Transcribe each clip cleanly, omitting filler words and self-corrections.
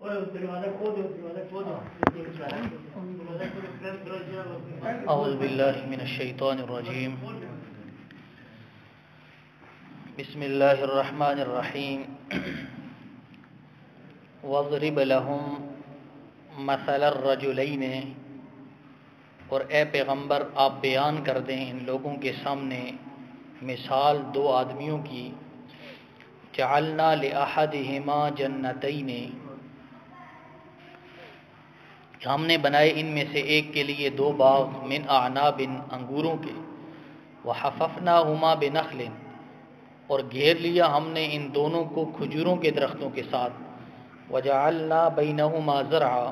اعوذ باللہ من الشیطان الرجیم بسم اللہ الرحمن الرحیم واضرب لهم مثل الرجلین، اور اے پیغمبر آپ بیان کر دیں ان لوگوں کے سامنے مثال دو آدمیوں کی، جعلنا لأحدہما جنتین، ہم نے بنائے ان میں سے ایک کے لیے دو باغ، من اعناب انگوروں کے، وحففناہما بنخل، اور گھیر لیا ہم نے ان دونوں کو کھجوروں کے درختوں کے ساتھ، وجعلنا بینہما زرعا،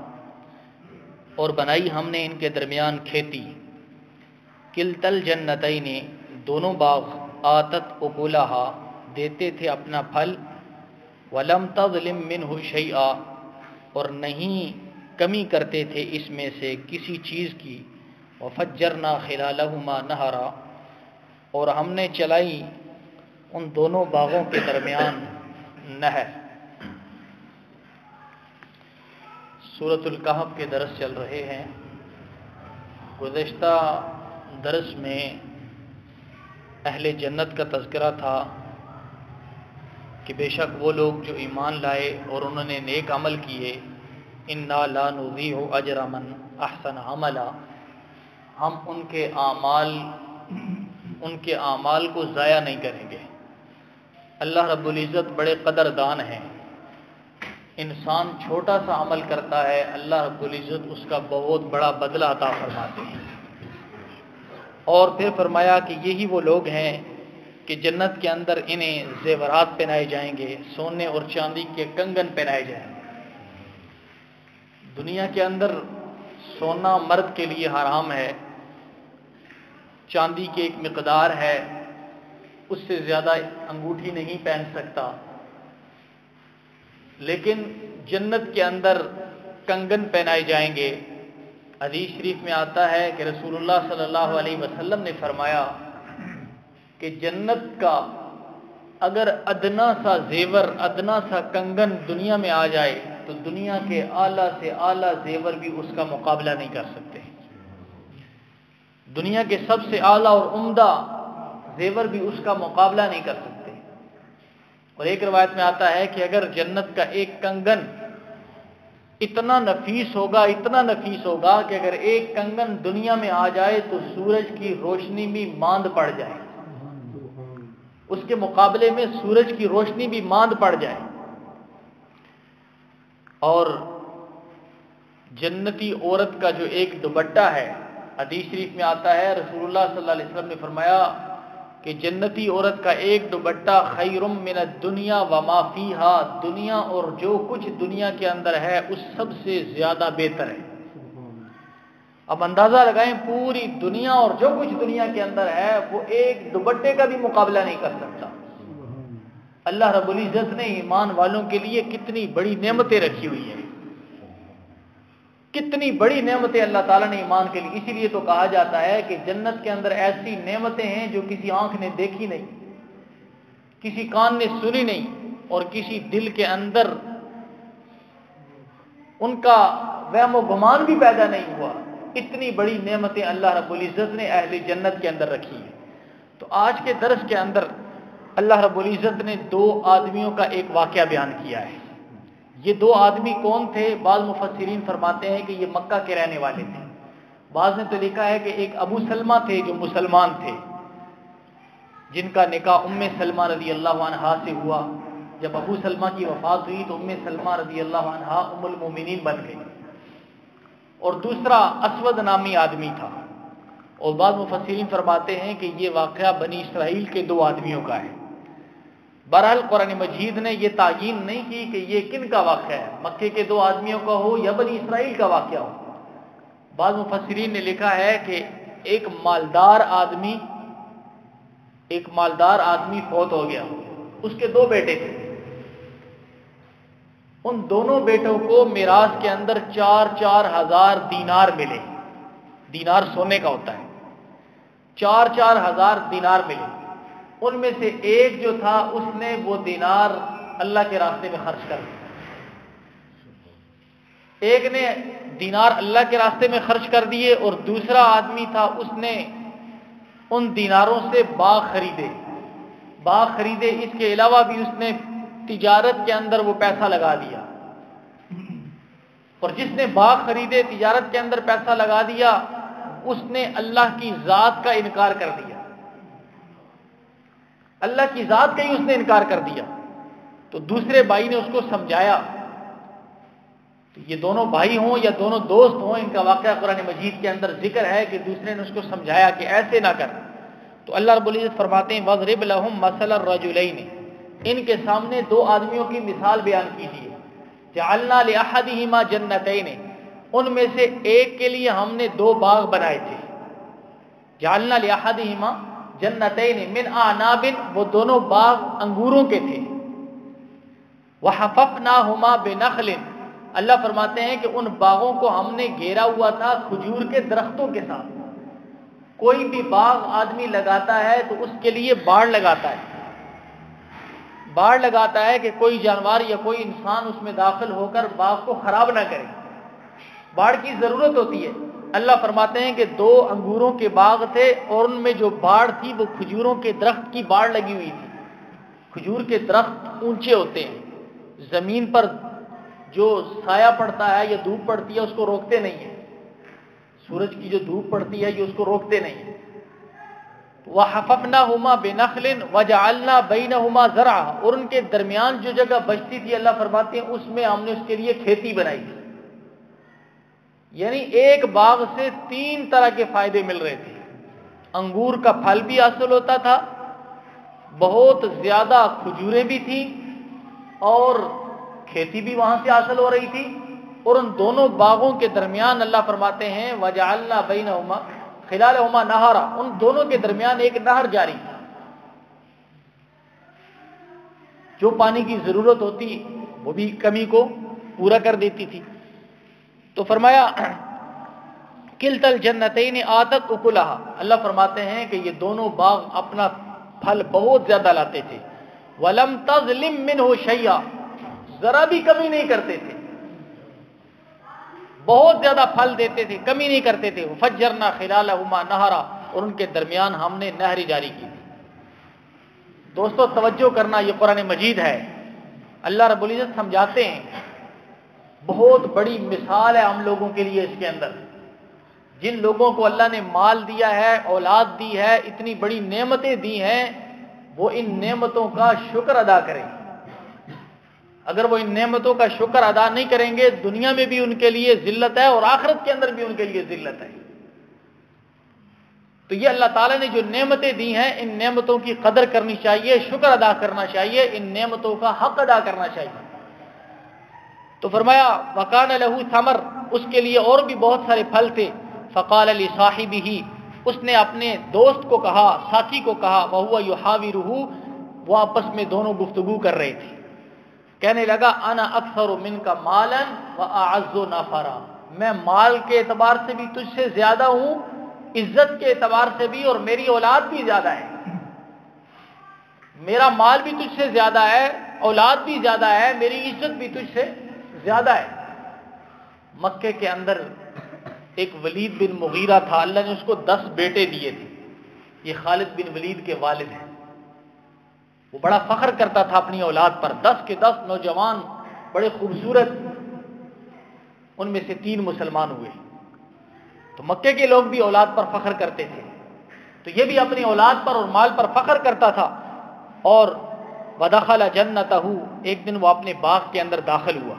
اور بنائی ہم نے ان کے درمیان کھیتی، کلتا الجنتین، دونوں باغ، آتت اکلہا، دیتے تھے اپنا پھل، ولم تظلم منہ شیئا، اور نہیں کمی کرتے تھے اس میں سے کسی چیز کی، وفجرنا خلالہما نہرا، اور ہم نے چلائی ان دونوں باغوں کے درمیان نہر۔ سورۃ الکہف کے درس چل رہے ہیں۔ گزشتہ درس میں اہل جنت کا تذکرہ تھا کہ بے شک وہ لوگ جو ایمان لائے اور انہوں نے نیک عمل کیے، انا لا نضیع اجر من احسن عملا، ہم ان کے اعمال کو ضائع نہیں کریں گے۔ اللہ رب العزت بڑے قدردان ہیں۔ انسان چھوٹا سا عمل کرتا ہے، اللہ رب العزت اس کا بہت بڑا بدلہ عطا فرماتے ہیں۔ اور پھر فرمایا کہ یہی وہ لوگ ہیں کہ جنت کے اندر انہیں زیورات پہنائے جائیں گے، سونے اور چاندی کے کنگن پہنائے جائیں گے۔ دنیا کے اندر سونا مرد کے لیے حرام ہے، چاندی کی ایک مقدار ہے، اس سے زیادہ انگوٹھی نہیں پہن سکتا، لیکن جنت کے اندر کنگن پہنائے جائیں گے۔ حدیث شریف میں آتا ہے کہ رسول اللہ صلی اللہ علیہ وسلم نے فرمایا کہ جنت کا اگر ادنا سا زیور، ادنا سا کنگن دنیا میں آ جائے تو دنیا کے اعلیٰ سے اعلیٰ زیور بھی اس کا مقابلہ نہیں کر سکتے۔ دنیا کے سب سے اعلیٰ اور عمدہ زیور بھی اس کا مقابلہ نہیں کر سکتے۔ اور ایک روایت میں آتا ہے کہ اگر جنت کا ایک کنگن اتنا نفیس ہوگا کہ اگر ایک کنگن دنیا میں آ جائے تو سورج کی روشنی بھی ماند پڑ جائے، اس کے مقابلے میں سورج کی روشنی بھی ماند پڑ جائے۔ اور جنتی عورت کا جو ایک دوپٹہ ہے، حدیث شریف میں آتا ہے رسول اللہ صلی اللہ علیہ وسلم نے فرمایا کہ جنتی عورت کا ایک دوپٹہ خیر من الدنیا وما فیہا، دنیا اور جو کچھ دنیا کے اندر ہے اس سب سے زیادہ بہتر ہے۔ اب اندازہ لگائیں، پوری دنیا اور جو کچھ دنیا کے اندر ہے وہ ایک دوپٹے کا بھی مقابلہ نہیں کر سکتا۔ اللہ رب العزت نے ایمان والوں کے لیے کتنی بڑی نعمتیں رکھی ہوئی ہیں، کتنی بڑی نعمتیں اللہ تعالیٰ نے ایمان کے لیے۔ اسی لیے تو کہا جاتا ہے کہ جنت کے اندر ایسی نعمتیں ہیں جو کسی آنکھ نے دیکھی نہیں، کسی کان نے سنی نہیں، اور کسی دل کے اندر ان کا وہم و گمان بھی پیدا نہیں ہوا۔ اتنی بڑی نعمتیں اللہ رب العزت نے اہل جنت کے اندر رکھی ہیں۔ تو آج کے درس کے اندر اللہ رب العزت نے دو آدمیوں کا ایک واقعہ بیان کیا ہے۔ یہ دو آدمی کون تھے؟ بعض مفسرین فرماتے ہیں کہ یہ مکہ کے رہنے والے تھے، بعض نے تو لکھا ہے کہ ایک ابو سلمہ تھے جو مسلمان تھے، جن کا نکاح ام سلمہ رضی اللہ عنہا سے ہوا۔ جب ابو سلمہ کی وفات ہوئی تو ام سلمہ رضی اللہ عنہا ام المومنین بن گئی۔ اور دوسرا اسود نامی آدمی تھا۔ اور بعض مفسرین فرماتے ہیں کہ یہ واقعہ بنی اسرائیل کے دو آدمیوں کا ہے۔ بہرحال قرآن مجید نے یہ تعیین نہیں کی کہ یہ کن کا واقعہ ہے، مکے کے دو آدمیوں کا ہو یا بنی اسرائیل کا واقعہ ہو۔ بعض مفسرین نے لکھا ہے کہ ایک مالدار آدمی فوت ہو گیا، اس کے دو بیٹے تھے، ان دونوں بیٹوں کو میراث کے اندر 4,000 دینار ملے۔ دینار سونے کا ہوتا ہے، 4,000 دینار ملے۔ ان میں سے ایک جو تھا اس نے وہ دینار اللہ کے راستے میں خرچ کر دیا، ایک نے دینار اللہ کے راستے میں خرچ کر دیے اور دوسرا آدمی تھا اس نے ان دیناروں سے باغ خریدے، اس کے علاوہ بھی اس نے تجارت کے اندر وہ پیسہ لگا دیا، اور جس نے باغ خریدے تجارت کے اندر پیسہ لگا دیا اس نے اللہ کی ذات کا انکار کر دیا، اللہ کی ذات کا ہی اس نے انکار کر دیا۔ تو دوسرے بھائی نے اس کو سمجھایا، تو یہ دونوں بھائی ہوں یا دونوں دوست ہوں، ان کا واقعہ قرآن مجید کے اندر ذکر ہے کہ دوسرے نے اس کو سمجھایا کہ ایسے نہ کر۔ تو اللہ رب العزت فرماتے ہیں وَاضْرِبْ لَهُم مَثَلَ الرَّجُلَيْنِ، ان کے سامنے دو آدمیوں کی مثال بیان کیجیے۔ جعلنا لأحدہما جنتین، ان میں سے ایک کے لیے ہم نے دو باغ بنائے تھے۔ جعلنا لأحدہما جنتین من اعناب، وہ دونوں باغ انگوروں کے تھے۔ وحففناہما بنخل، اللہ فرماتے ہیں کہ ان باغوں کو ہم نے گھیرا ہوا تھا کھجور کے درختوں کے ساتھ۔ کوئی بھی باغ آدمی لگاتا ہے تو اس کے لیے باڑ لگاتا ہے، باڑ لگاتا ہے کہ کوئی جانور یا کوئی انسان اس میں داخل ہو کر باغ کو خراب نہ کرے، باڑ کی ضرورت ہوتی ہے۔ اللہ فرماتے ہیں کہ دو انگوروں کے باغ تھے اور ان میں جو باڑ تھی وہ کھجوروں کے درخت کی باڑ لگی ہوئی تھی۔ کھجور کے درخت اونچے ہوتے ہیں، زمین پر جو سایہ پڑتا ہے یا دھوپ پڑتی ہے اس کو روکتے نہیں ہیں، سورج کی جو دھوپ پڑتی ہے یہ اس کو روکتے نہیں ہیں۔ وَحَفَفْنَاهُمَا بِنَخْلٍ وَجَعَلْنَا بَيْنَهُمَا زَرْعًا، اور ان کے درمیان جو جگہ بچتی تھی اللہ فرماتے ہیں اس میں ہم نے اس کے لیے کھیتی بنائی تھی۔ یعنی ایک باغ سے تین طرح کے فائدے مل رہے تھے، انگور کا پھل بھی حاصل ہوتا تھا، بہت زیادہ کھجوریں بھی تھیں اور کھیتی بھی وہاں سے حاصل ہو رہی تھی، اور ان دونوں باغوں کے درمیان اللہ فرماتے ہیں وَجَعَلْنَا بَيْنَهُمَا خِلَالَهُمَا نَهَرًا، ان دونوں کے درمیان ایک نہر جاری تھی، جو پانی کی ضرورت ہوتی وہ بھی کمی کو پورا کر دیتی تھی۔ تو فرمایا کِلْتَا الْجَنَّتَيْنِ آتَتْ أُكُلَهَا، اللہ فرماتے ہیں کہ یہ دونوں باغ اپنا پھل بہت زیادہ لاتے تھے۔ وَلَمْ تَظْلِمْ مِنْهُ شَيْئًا، ذرا بھی کمی نہیں کرتے تھے، بہت زیادہ پھل دیتے تھے، کمی نہیں کرتے تھے۔ فجرنا خلالہما نہرا، اور ان کے درمیان ہم نے نہر جاری کی تھی۔ دوستو توجہ کرنا، یہ قرآن مجید ہے، اللہ رب العزت سمجھاتے ہیں، بہت بڑی مثال ہے ہم لوگوں کے لیے اس کے اندر۔ جن لوگوں کو اللہ نے مال دیا ہے، اولاد دی ہے، اتنی بڑی نعمتیں دی ہیں، وہ ان نعمتوں کا شکر ادا کریں۔ اگر وہ ان نعمتوں کا شکر ادا نہیں کریں گے، دنیا میں بھی ان کے لیے ذلت ہے اور آخرت کے اندر بھی ان کے لیے ذلت ہے۔ تو یہ اللہ تعالیٰ نے جو نعمتیں دی ہیں، ان نعمتوں کی قدر کرنی چاہیے، شکر ادا کرنا چاہیے، ان نعمتوں کا حق ادا کرنا چاہیے۔ تو فرمایا وَكَانَ لَهُ ثَمَرٌ، اس کے لیے اور بھی بہت سارے پھل تھے۔ فَقَالَ لِصَاحِبِهِ، اس نے اپنے دوست کو کہا، ساتھی کو کہا، وَهُوَ يُحَاوِرُهُ، وہ آپس میں دونوں گفتگو کر رہے تھے، کہنے لگا انا اکثر منک مالا واعز نفرا، میں مال کے اعتبار سے بھی تجھ سے زیادہ ہوں، عزت کے اعتبار سے بھی، اور میری اولاد بھی زیادہ ہے، میرا مال بھی تجھ سے زیادہ ہے، اولاد بھی زیادہ ہے، میری عزت بھی تجھ سے زیادہ ہے۔ مکے کے اندر ایک ولید بن مغیرہ تھا، اللہ نے اس کو 10 بیٹے دیے تھے، یہ خالد بن ولید کے والد ہیں۔ وہ بڑا فخر کرتا تھا اپنی اولاد پر، 10 کے 10 نوجوان بڑے خوبصورت، ان میں سے 3 مسلمان ہوئے۔ تو مکے کے لوگ بھی اولاد پر فخر کرتے تھے، تو یہ بھی اپنی اولاد پر اور مال پر فخر کرتا تھا۔ اور وَدَخَلَ جَنَّتَهُ، ایک دن وہ اپنے باغ کے اندر داخل ہوا،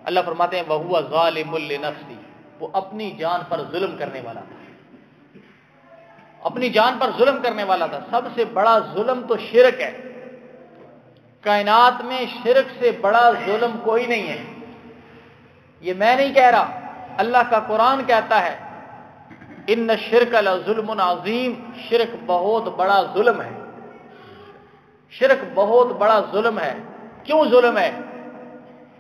اللہ فرماتے ہیں وَهُوَ ظَالِمٌ لِنَفْسِهِ، وہ اپنی جان پر ظلم کرنے والا تھا، اپنی جان پر ظلم کرنے والا تھا۔ سب سے بڑا ظلم تو شرک ہے، کائنات میں شرک سے بڑا ظلم کوئی نہیں ہے، یہ میں نہیں کہہ رہا، اللہ کا قرآن کہتا ہے ان الشرک لظلم عظیم، شرک بہت بڑا ظلم ہے، شرک بہت بڑا ظلم ہے۔ کیوں ظلم ہے؟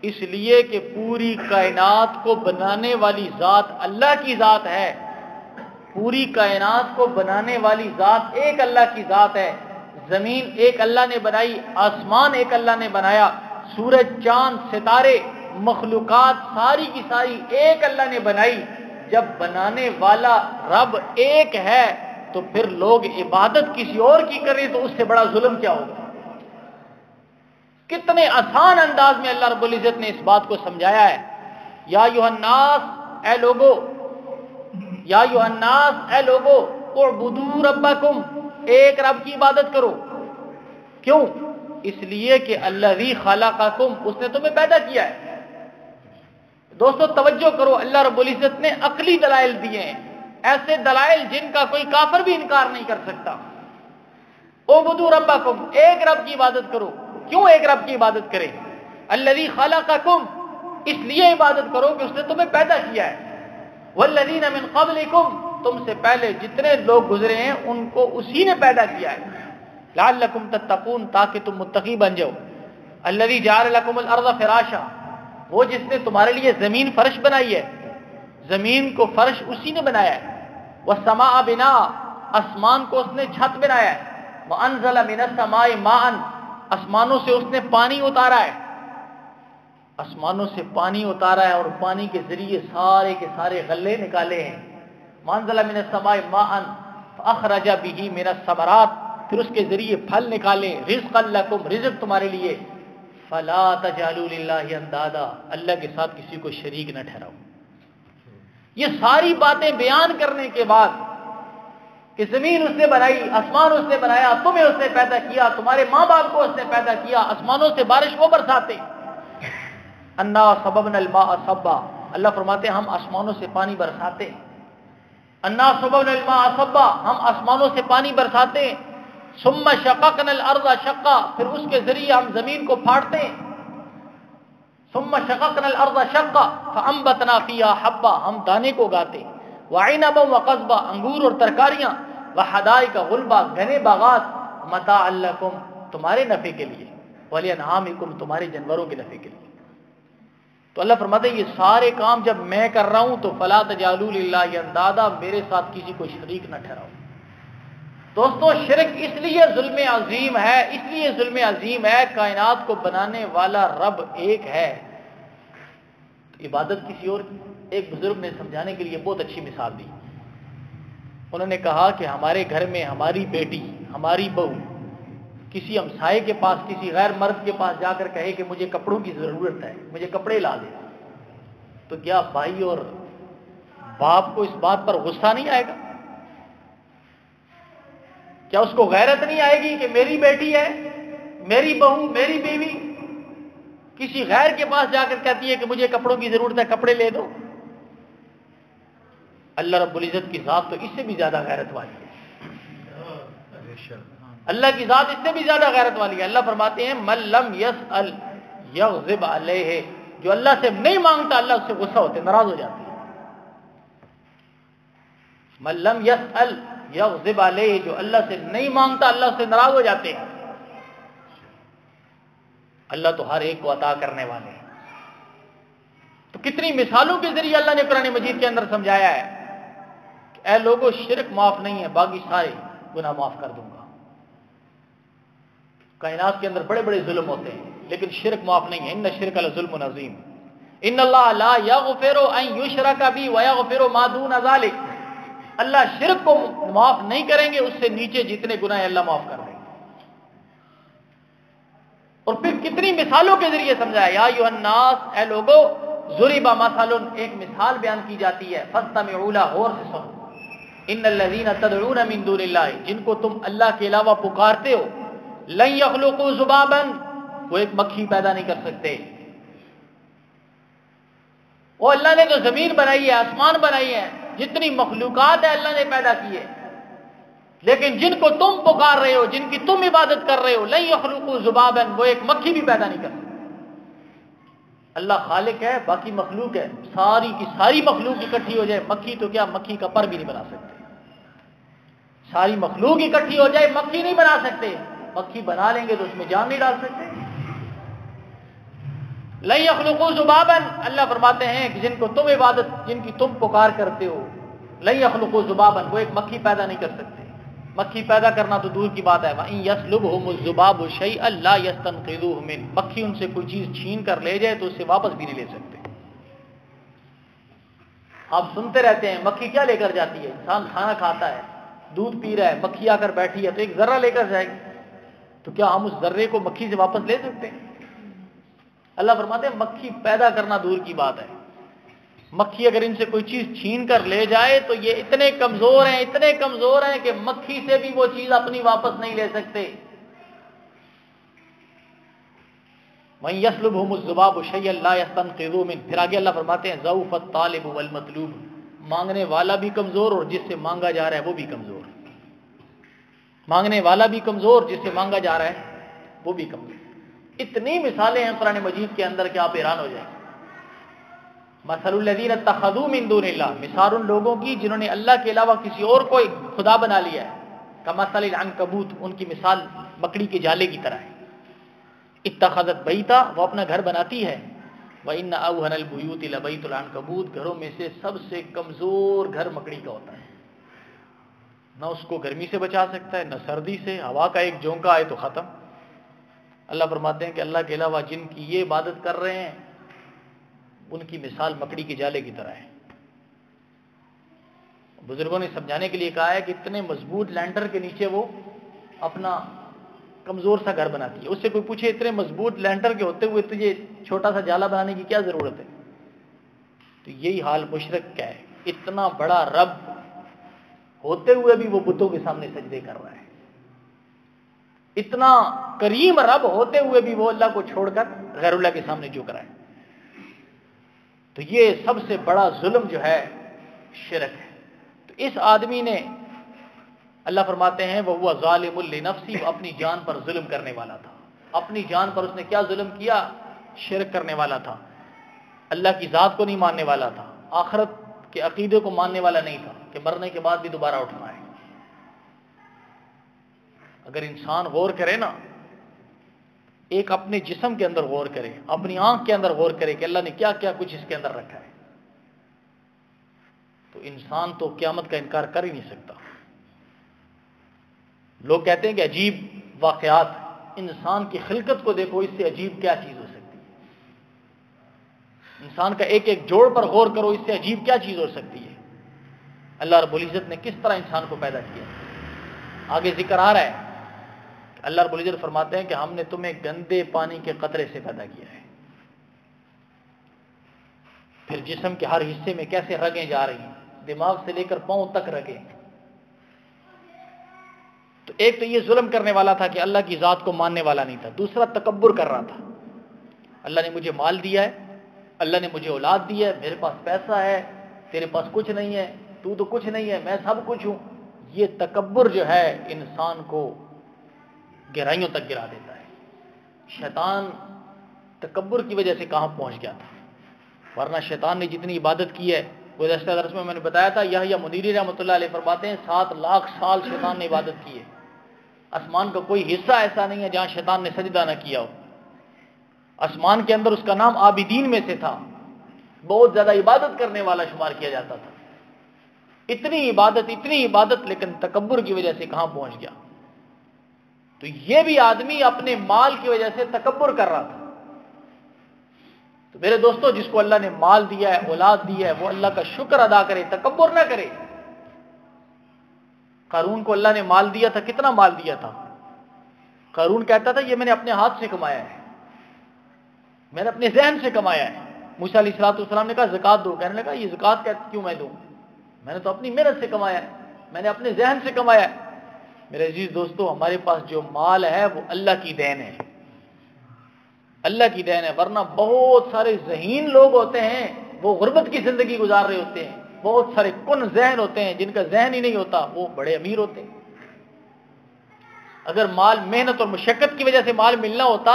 اس لیے کہ پوری کائنات کو بنانے والی ذات اللہ کی ذات ہے، پوری کائنات کو بنانے والی ذات ایک اللہ کی ذات ہے، زمین ایک اللہ نے بنائی، آسمان ایک اللہ نے بنایا، سورج چاند ستارے مخلوقات ساری کی ساری ایک اللہ نے بنائی، جب بنانے والا رب ایک ہے تو پھر لوگ عبادت کسی اور کی کریں تو اس سے بڑا ظلم کیا ہوگا؟ کتنے آسان انداز میں اللہ رب العزت نے اس بات کو سمجھایا ہے۔ یا ایھا الناس، اے لوگو، یا ایھا الناس، اے لوگو، اعبدوا ربکم، ایک رب کی عبادت کرو۔ کیوں؟ اس لیے کہ الذی خلقکم، اس نے تمہیں پیدا کیا ہے۔ دوستو توجہ کرو، اللہ رب العزت نے عقلی دلائل دیے ہیں، ایسے دلائل جن کا کوئی کافر بھی انکار نہیں کر سکتا۔ اعبدوا ربکم، ایک رب کی عبادت کرو۔ کیوں ایک رب کی عبادت کرے؟ الذی خلقکم، اس لیے عبادت کرو کہ اس نے تمہیں پیدا کیا ہے۔ والذین من قبلکم، تم سے پہلے جتنے لوگ گزرے ہیں ان کو اسی نے پیدا کیا ہے۔ لعلکم تتقون، تاکہ تم متقی بن جاؤ۔ الذی جعل لکم الارض فراشا، وہ جس نے تمہارے لیے زمین فرش بنائی ہے، زمین کو فرش اسی نے بنایا ہے۔ والسماء بناء، آسمان کو اس نے چھت بنایا ہے۔ وانزل من السماء ماء، آسمانوں سے اس نے پانی اتارا ہے، آسمانوں سے پانی اتارا ہے اور پانی کے ذریعے سارے کے سارے غلے نکالے ہیں۔ وانزل من السماء ماء فاخرج به من الثمرات، پھر اس کے ذریعے پھل نکالے، رزقا لکم، رزق تمہارے لیے۔ فلا تجعلوا للہ اندادا، اللہ کے ساتھ کسی کو شریک نہ ٹھہراؤ۔ یہ ساری باتیں بیان کرنے کے بعد کہ زمین اس نے بنائی، آسمان اس نے بنایا، تمہیں اس نے پیدا کیا، تمہارے ماں باپ کو اس نے پیدا کیا، آسمانوں سے بارش وہ برساتے۔ انا صببنا الماء صبا، اللہ فرماتے ہیں ہم آسمانوں سے پانی برساتے۔ انا صببنا الماء صبا، ہم آسمانوں سے پانی برساتے۔ ثم شققنا الارض شقا، پھر اس کے ذریعے ہم زمین کو پھاڑتے ہیں۔ ثم شققنا الارض شقا فانبتنا فيها حبا، ہم دانے کو اگاتے۔ وعنبا وقضبا، انگور اور ترکاریاں۔ وحدائق غلبا، گھنے باغات۔ متاعا لکم، تمہارے نفع کے لیے۔ ولانعامکم، تمہارے جانوروں کے نفع کے لیے۔ تو اللہ فرماتے ہیں یہ سارے کام جب میں کر رہا ہوں تو فلا تجعلوا للہ اندادا، میرے ساتھ کسی کو شریک نہ ٹھہراؤ۔ دوستو شرک اس لیے ظلم عظیم ہے، اس لیے ظلم عظیم ہے، کائنات کو بنانے والا رب ایک ہے، عبادت کسی اور کی۔ ایک بزرگ نے سمجھانے کے لیے بہت اچھی مثال دی۔ انہوں نے کہا کہ ہمارے گھر میں ہماری بیٹی، ہماری بہو کسی ہمسائے کے پاس، کسی غیر مرد کے پاس جا کر کہے کہ مجھے کپڑوں کی ضرورت ہے، مجھے کپڑے لا دے، تو کیا بھائی اور باپ کو اس بات پر غصہ نہیں آئے گا؟ کیا اس کو غیرت نہیں آئے گی کہ میری بیٹی ہے، میری بہو، میری بیوی کسی غیر کے پاس جا کر کہتی ہے کہ مجھے کپڑوں کی ضرورت ہے، کپڑے لے دو؟ اللہ رب العزت کی ذات تو اس سے بھی زیادہ غیرت والی ہے، اللہ کی ذات اس سے بھی زیادہ غیرت والی ہے۔ اللہ فرماتے ہیں من لم یسأل یغضب علیہ، جو اللہ سے نہیں مانگتا اللہ اس سے غصہ ہوتے، ناراض ہو جاتے ہیں۔ من لم یسأل یغضب علیہ، جو اللہ سے نہیں مانگتا اللہ سے ناراض ہو جاتے ہیں۔ اللہ تو ہر ایک کو عطا کرنے والے ہیں۔ تو کتنی مثالوں کے ذریعے اللہ نے قرآن مجید کے اندر سمجھایا ہے کہ اے لوگو شرک معاف نہیں ہے، باقی سارے گناہ معاف کر دوں گا۔ کائنات کے اندر بڑے بڑے ظلم ہوتے ہیں لیکن شرک معاف نہیں ہے۔ ان الشرک لظلم عظیم، ان اللہ لا یغفر ان یشرک بہ ویغفر ما دون ذلک، اللہ شرک کو معاف نہیں کریں گے، اس سے نیچے جتنے گناہ ہیں اللہ معاف کر دیں گے۔ اور پھر کتنی مثالوں کے ذریعے سمجھایا، یا ایھا الناس، اے لوگو، ضرب مثل، ایک مثال بیان کی جاتی ہے، فاستمعوا لہ، غور سے سنو۔ ان الذین تدعون من دون اللہ، جن کو تم اللہ کے علاوہ پکارتے ہو، لن یخلقوا ذبابا، وہ ایک مکھی پیدا نہیں کر سکتے۔ وہ اللہ نے جو زمین بنائی ہے، آسمان بنائی ہے، جتنی مخلوقات ہے اللہ نے پیدا کی ہے، لیکن جن کو تم پکار رہے ہو، جن کی تم عبادت کر رہے ہو، لن یخلقوا ذبابا، وہ ایک مکھی بھی پیدا نہیں کر سکتے۔ اللہ خالق ہے، باقی مخلوق ہے، ساری کی ساری مخلوق اکٹھی ہو جائے، مکھی تو کیا، مکھی کا پر بھی نہیں بنا سکتے۔ ساری مخلوق اکٹھی ہو جائے مکھی نہیں بنا سکتے، مکھی بنا لیں گے تو اس میں جان نہیں ڈال سکتے۔ لن یخلقوا ذبابا، اللہ فرماتے ہیں کہ جن کو تم عبادت، جن کی تم پکار کرتے ہو، لن یخلقوا ذبابا، وہ ایک مکھی پیدا نہیں کر سکتے۔ مکھی پیدا کرنا تو دور کی بات ہے، وَإِن يَسْلُبْهُمُ الذُّبَابُ شَيْئًا لَا يَسْتَنقِذُوهُ مِنْهُ، مکھی ان سے کوئی چیز چھین کر لے جائے تو اسے واپس بھی نہیں لے سکتے۔ آپ سنتے رہتے ہیں مکھی کیا لے کر جاتی ہے؟ انسان کھانا کھاتا ہے، دودھ پی رہا ہے، مکھی آ کر بیٹھی ہے تو ایک ذرہ لے کر جائے گی، تو کیا ہم اس ذرے کو مکھی سے واپس لے سکتے ہیں؟ اللہ فرماتے ہیں مکھی پیدا کرنا دور کی بات ہے، مکھی اگر ان سے کوئی چیز چھین کر لے جائے تو یہ اتنے کمزور ہیں کہ مکھی سے بھی وہ چیز اپنی واپس نہیں لے سکتے۔ وَإِن يَسْلُبْهُمُ الذُّبَابُ شَيْئًا لَا يَسْتَنقِذُوهُ مِنْهُ، پھر آگے اللہ فرماتے ہیں ضَعُفَ الطَّالِبُ وَالْمَطْلُوبُ، مانگنے والا بھی کمزور اور جس سے مانگا جا رہا ہے وہ بھی کمزور، مانگنے والا بھی کمزور، جس سے مانگا جا رہا ہے وہ بھی کمزور۔ اتنی مثالیں ہیں قرآن مجید کے اندر کہ آپ حیران ہو جائیں۔ مثل الذین اتخذوا من دون اللہ، مثال ان لوگوں کی جنہوں نے اللہ کے علاوہ کسی اور کو ایک خدا بنا لیا ہے، کمثل العنکبوت، ان کی مثال مکڑی کے جالے کی طرح ہے۔ اتخذت بیتا، وہ اپنا گھر بناتی ہے، وَإِنَّ أَوْهَنَ الْبُيُوتِ لَبَيْتُ الْعَنْكَبُوتِ، گھروں میں سے سب سے کمزور گھر مکڑی کا ہوتا ہے، نہ اس کو گرمی سے بچا سکتا ہے، نہ سردی سے، ہوا کا ایک جھونکا آئے تو ختم۔ اللہ فرماتے ہیں کہ اللہ کے علاوہ جن کی یہ عبادت کر رہے ہیں ان کی مثال مکڑی کے جالے کی طرح ہے۔ بزرگوں نے سمجھانے کے لیے کہا ہے کہ اتنے مضبوط لینڈر کے نیچے وہ اپنا کمزور سا گھر بناتی ہے۔ اس سے کوئی پوچھے اتنے مضبوط لینڈر کے ہوتے ہوئے تجھے چھوٹا سا جالا بنانے کی کیا ضرورت ہے؟ تو یہی حال مشرک کا ہے، اتنا بڑا رب ہوتے ہوئے بھی وہ بتوں کے سامنے سجدے کر رہا ہے، اتنا کریم رب ہوتے ہوئے بھی وہ اللہ کو چھوڑ کر غیر اللہ کے سامنے جھک رہا ہے۔ تو یہ سب سے بڑا ظلم جو ہے شرک ہے۔ تو اس آدمی نے، اللہ فرماتے ہیں وَهُوَ ظَالِمٌ لِنَفْسِهِ، وہ اپنی جان پر ظلم کرنے والا تھا۔ اپنی جان پر اس نے کیا ظلم کیا؟ شرک کرنے والا تھا، اللہ کی ذات کو نہیں ماننے والا تھا، آخرت کے عقیدے کو ماننے والا نہیں تھا کہ مرنے کے بعد بھی دوبارہ اٹھنا ہے۔ اگر انسان غور کرے نا، ایک اپنے جسم کے اندر غور کرے، اپنی آنکھ کے اندر غور کرے کہ اللہ نے کیا کیا کچھ اس کے اندر رکھا ہے، تو انسان تو قیامت کا انکار کر ہی نہیں سکتا۔ لوگ کہتے ہیں کہ عجیب واقعات، انسان کی خلقت کو دیکھو، اس سے عجیب کیا چیز ہو سکتی ہے؟ انسان کا ایک ایک جوڑ پر غور کرو، اس سے عجیب کیا چیز ہو سکتی ہے؟ اللہ رب العزت نے کس طرح انسان کو پیدا کیا؟ آگے ذکر آ رہا ہے، اللہ رب العزت فرماتے ہیں کہ ہم نے تمہیں گندے پانی کے قطرے سے پیدا کیا ہے، پھر جسم کے ہر حصے میں کیسے رگیں جا رہی ہیں، دماغ سے لے کر پاؤں تک رگیں۔ تو ایک تو یہ ظلم کرنے والا تھا کہ اللہ کی ذات کو ماننے والا نہیں تھا، دوسرا تکبر کر رہا تھا، اللہ نے مجھے مال دیا ہے، اللہ نے مجھے اولاد دی ہے، میرے پاس پیسہ ہے، تیرے پاس کچھ نہیں ہے، تو کچھ نہیں ہے، میں سب کچھ ہوں۔ یہ تکبر جو ہے انسان کو گہرائیوں تک گرا دیتا ہے۔ شیطان تکبر کی وجہ سے کہاں پہنچ گیا تھا، ورنہ شیطان نے جتنی عبادت کی ہے، گزشتہ درس میں نے بتایا تھا، یحییٰ منیری رحمۃ اللہ علیہ فرماتے ہیں 7 لاکھ سال شیطان نے عبادت کی ہے، آسمان کا کوئی حصہ ایسا نہیں ہے جہاں شیطان نے سجدہ نہ کیا ہو۔ آسمان کے اندر اس کا نام عابدین میں سے تھا، بہت زیادہ عبادت کرنے والا شمار کیا جاتا تھا۔ اتنی عبادت لیکن تکبر کی وجہ سے کہاں پہنچ گیا؟ تو یہ بھی آدمی اپنے مال کی وجہ سے تکبر کر رہا تھا۔ تو میرے دوستو، جس کو اللہ نے مال دیا ہے، اولاد دی ہے، وہ اللہ کا شکر ادا کرے، تکبر نہ کرے۔ قارون کو اللہ نے مال دیا تھا، کتنا مال دیا تھا؟ قارون کہتا تھا یہ میں نے اپنے ہاتھ سے کمایا ہے، میں نے اپنے ذہن سے کمایا ہے۔ موسیٰ علیہ السلام نے کہا زکوٰۃ دو، کہنے لگا یہ زکوٰۃ کیوں میں دوں، میں نے تو اپنی محنت سے کمایا ہے، میں نے اپنے ذہن سے کمایا ہے۔ میرے عزیز دوستو، ہمارے پاس جو مال ہے وہ اللہ کی دین ہے، اللہ کی دین ہے، ورنہ بہت سارے ذہین لوگ ہوتے ہیں وہ غربت کی زندگی گزار رہے ہوتے ہیں، بہت سارے کن ذہن ہوتے ہیں جن کا ذہن ہی نہیں ہوتا، وہ بڑے امیر ہوتے ہیں۔ اگر مال محنت اور مشقت کی وجہ سے مال ملنا ہوتا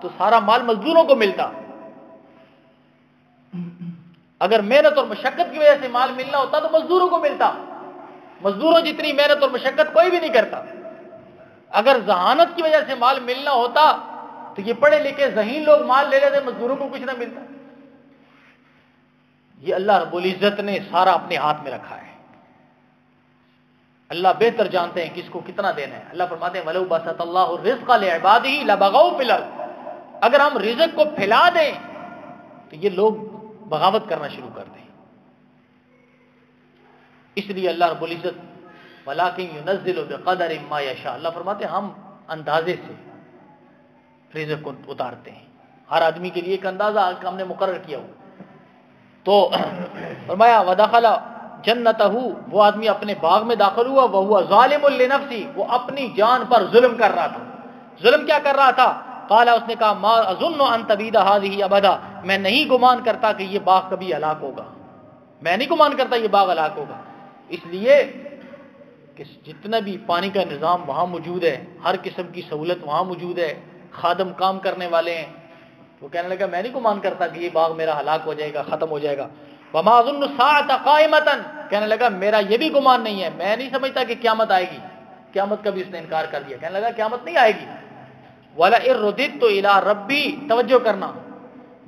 تو سارا مال مزدوروں کو ملتا، اگر محنت اور مشقت کی وجہ سے مال ملنا ہوتا تو مزدوروں کو ملتا، مزدوروں جتنی محنت اور مشقت کوئی بھی نہیں کرتا۔ اگر ذہانت کی وجہ سے مال ملنا ہوتا تو یہ پڑھے لکھے ذہین لوگ مال لے لیتے، مزدوروں کو کچھ نہ ملتا۔ یہ اللہ رب العزت نے سارا اپنے ہاتھ میں رکھا ہے۔ اللہ بہتر جانتے ہیں کس کو کتنا دینا ہے. اللہ فرماتے ہیں وَلَوْ بَسَطَ اللَّهُ الرِّزْقَ لِعِبَادِهِ لَبَغَوْا فِي الْأَرْضِ، اگر ہم رزق کو پھیلا دیں تو یہ لوگ بغاوت کرنا شروع کر دیں. اس لیے اللہ رب العزت وَلَٰكِن يُنَزِّلُ بِقَدَرٍ مَّا يَشَاءُ، اللہ فرماتے ہیں ہم اندازے سے رزق کو اتارتے ہیں. ہر آدمی کے لیے ایک اندازہ ہم نے مقرر کیا ہو. تو فرمایا وَدَخَلَ جَنَّتَهُ، وہ آدمی اپنے باغ میں داخل ہوا، وَهُوَ ظَالِمٌ لِنَفْسِهِ، وہ اپنی جان پر ظلم کر رہا تھا. ظلم کیا کر رہا تھا؟ قال، اس نے کہا ما اظن ان تبید هذه ابدا، میں نہیں گمان کرتا کہ یہ باغ کبھی ہلاک ہوگا، میں نہیں گمان کرتا یہ باغ ہلاک ہوگا. اس لیے کہ جتنا بھی پانی کا نظام وہاں موجود ہے، ہر قسم کی سہولت وہاں موجود ہے، خادم کام کرنے والے ہیں. وہ کہنے لگا میں نہیں گمان کرتا کہ یہ باغ میرا ہلاک ہو جائے گا، ختم ہو جائے گا. وما اظن الساعة قائمة، کہنے لگا میرا یہ بھی گمان نہیں ہے، میں نہیں سمجھتا کہ قیامت آئے گی. قیامت کا بھی اس نے انکار کر دیا، کہنے لگا قیامت نہیں آئے گی. وَلَئِن رُدِدتُّ إِلَىٰ رَبِّي، توجہ کرنا،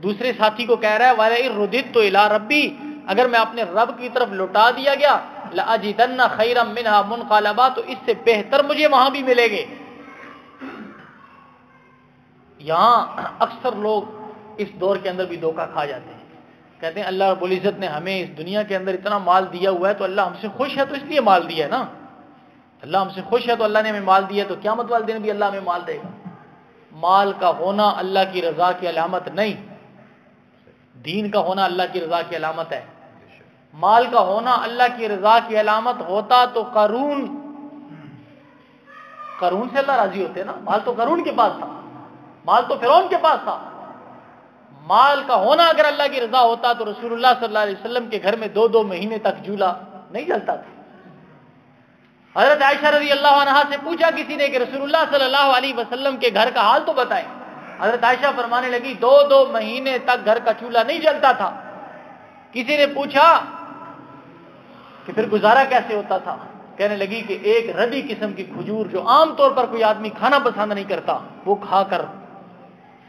دوسرے ساتھی کو کہہ رہا ہے وَلَئِن رُدِدتُّ إِلَىٰ رَبِّي، اگر میں اپنے رب کی طرف لوٹا دیا گیا، لَأَجِدَنَّ خَيْرًا مِّنْهَا مُنْقَلَبًا، تو اس سے بہتر مجھے وہاں بھی ملے گے. یہاں اکثر لوگ اس دور کے اندر بھی دھوکہ کھا جاتے ہیں، کہتے ہیں اللہ رب العزت نے ہمیں اس دنیا کے اندر اتنا مال دیا ہوا ہے تو اللہ ہم سے خوش ہے تو اس لیے مال دیا ہے نا. اللہ ہم سے خوش ہے تو اللہ نے ہمیں مال دیا ہے، تو قیامت والے دن بھی اللہ ہمیں مال دے گا. مال کا ہونا اللہ کی رضا کی علامت نہیں، دین کا ہونا اللہ کی رضا کی علامت ہے. مال کا ہونا اللہ کی رضا کی علامت ہوتا تو قارون سے اللہ راضی ہوتے نا. مال تو قارون کے پاس تھا، مال تو فرعون کے پاس تھا. مال کا ہونا اگر اللہ کی رضا ہوتا تو رسول اللہ صلی اللہ علیہ وسلم کے گھر میں 2 مہینے تک چولہا نہیں جلتا تھا. حضرت عائشہ رضی اللہ عنہا سے پوچھا کسی نے کہ رسول اللہ صلی اللہ علیہ وسلم کے گھر کا حال تو بتائیں. حضرت عائشہ فرمانے لگی 2 مہینے تک گھر کا چولہا نہیں جلتا تھا. کسی نے پوچھا کہ پھر گزارا کیسے ہوتا تھا؟ کہنے لگی کہ ایک ردی قسم کی کھجور جو عام طور پر کوئی آدمی کھانا پسند نہیں کرتا، وہ کھا کر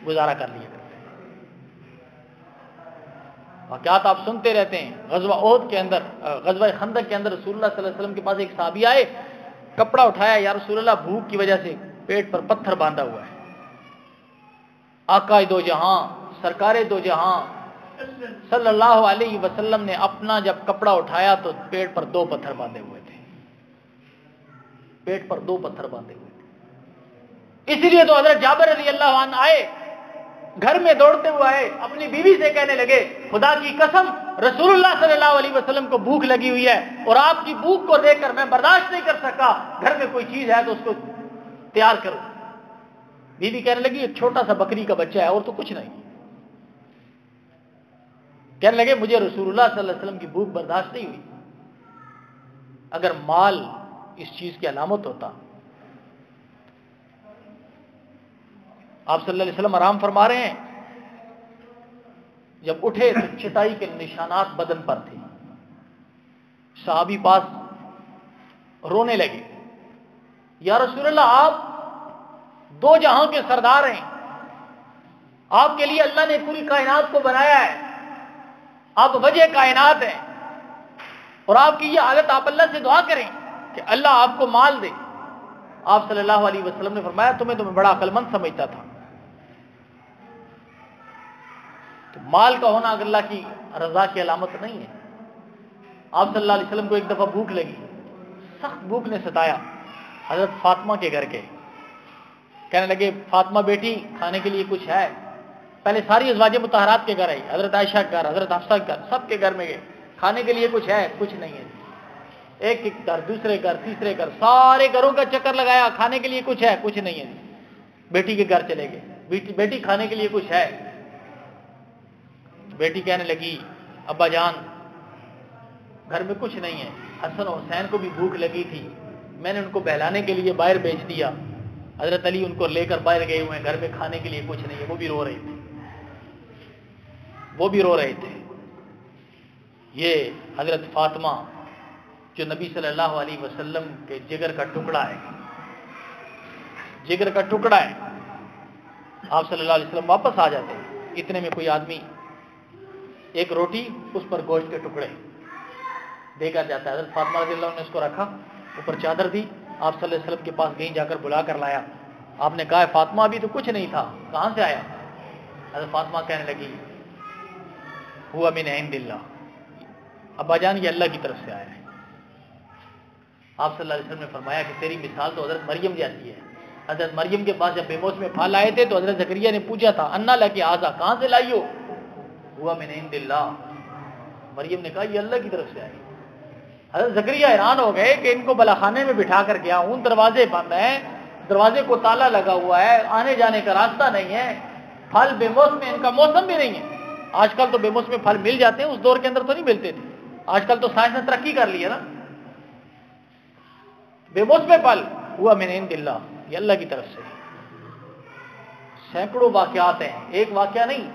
گزارا کر لیا کرتے. واقعات آپ سنتے رہتے ہیں. غزوہ احد کے اندر، غزوہ خندق کے اندر رسول اللہ صلی اللہ علیہ وسلم کے پاس ایک صحابی آئے، کپڑا اٹھایا، یا رسول اللہ بھوک کی وجہ سے پیٹ پر پتھر باندھا ہوا ہے. آقا دو جہاں، سرکار دو جہاں صلی اللہ علیہ وسلم نے اپنا جب کپڑا اٹھایا تو پیٹ پر 2 پتھر باندھے ہوئے تھے. پیٹ پر 2 پتھر باندھے ہوئے تھے. اسی لیے تو حضرت جابر رضی اللہ عنہ آئے، گھر میں دوڑتے ہوئے آئے، اپنی بیوی سے کہنے لگے خدا کی قسم رسول اللہ صلی اللہ علیہ وسلم کو بھوک لگی ہوئی ہے اور آپ کی بھوک کو دیکھ کر میں برداشت نہیں کر سکا، گھر میں کوئی چیز ہے تو اس کو تیار کرو. بیوی کہنے لگی ایک چھوٹا سا بکری کا بچہ ہے اور تو کچھ نہیں. کہنے لگے مجھے رسول اللہ صلی اللہ علیہ وسلم کی بھوک برداشت نہیں ہوئی. اگر مال اس چیز کی علامت ہوتا، آپ صلی اللہ علیہ وسلم آرام فرما رہے ہیں، جب اٹھے تو چٹائی کے نشانات بدن پر تھے. صحابی پاس رونے لگے، یا رسول اللہ آپ 2 جہاں کے سردار ہیں، آپ کے لیے اللہ نے پوری کائنات کو بنایا ہے، آپ وجہ کائنات ہیں، اور آپ کی یہ حالت، آپ اللہ سے دعا کریں کہ اللہ آپ کو مال دے. آپ صلی اللہ علیہ وسلم نے فرمایا تو میں بڑا عقل مند سمجھتا تھا. تو مال کا ہونا اگر اللہ کی رضا کی علامت نہیں ہے. آپ صلی اللہ علیہ وسلم کو ایک دفعہ بھوک لگی، سخت بھوک نے ستایا. حضرت فاطمہ کے گھر کے کہنے لگے فاطمہ بیٹی کھانے کے لیے کچھ ہے؟ پہلے ساری ازواج مطہرات کے گھر آئی، حضرت عائشہ کے گھر، حضرت حفصہ کے گھر، سب کے گھر میں گئے، کھانے کے لیے کچھ ہے؟ کچھ نہیں ہے. ایک گھر، دوسرے گھر، تیسرے گھر، سارے گھروں کا چکر لگایا، کھانے کے لیے کچھ ہے؟ کچھ نہیں ہے. بیٹی کے گھر چلے گئے، بیٹی کھانے کے لیے کچھ ہے؟ بیٹی کہنے لگی ابا جان گھر میں کچھ نہیں ہے، حسن و حسین کو بھی بھوک لگی تھی، میں نے ان کو بہلانے کے لیے باہر بھیج دیا، حضرت علی ان کو لے کر باہر گئے ہوئے ہیں، گھر میں کھانے کے لیے کچھ نہیں ہے. وہ بھی رو رہے تھے، وہ بھی رو رہے تھے. یہ حضرت فاطمہ جو نبی صلی اللہ علیہ وسلم کے جگر کا ٹکڑا ہے، جگر کا ٹکڑا ہے. آپ صلی اللہ علیہ وسلم واپس آ جاتے ہیں، اتنے میں کوئی آدمی ایک روٹی، اس پر گوشت کے ٹکڑے دے کر جاتا ہے. حضرت فاطمہ رضی اللہ عنہ نے اس کو رکھا، اوپر چادر دی, آپ صلی اللہ علیہ وسلم کے پاس گئیں, جا کر بلا کر لایا. آپ نے کہا فاطمہ ابھی تو کچھ نہیں تھا, کہاں سے آیا؟ حضرت فاطمہ کہنے لگی ہوا من عند اللہ, ابا جان یہ اللہ کی طرف سے آیا ہے. آپ صلی اللہ علیہ وسلم نے فرمایا کہ تیری مثال تو حضرت مریم جیسی ہے. حضرت مریم کے پاس جب بے موسم پھل آئے تھے تو حضرت زکریا نے پوچھا تھا انا لکی ھذا, کہاں سے لائی ہو؟ ہوا من عند اللہ. مریم نے کہا یہ اللہ کی طرف سے آئی. حضرت زکریا حیران ہو گئے کہ ان کو بلاخانے میں بٹھا کر گیا ہوں, دروازے بند ہیں, دروازے کو تالا لگا ہوا ہے, آنے جانے کا راستہ نہیں ہے, پھل بے موسم, ان کا موسم بھی نہیں ہے. آج کل تو بے موسم پھل مل جاتے ہیں, اس دور کے اندر تو نہیں ملتے تھے. آج کل تو سائنس نے ترقی کر لی ہے نا. بے موسم پھل ہوا من عند اللہ, یہ اللہ کی طرف سے. سینکڑوں واقعات ہیں, ایک واقعہ نہیں.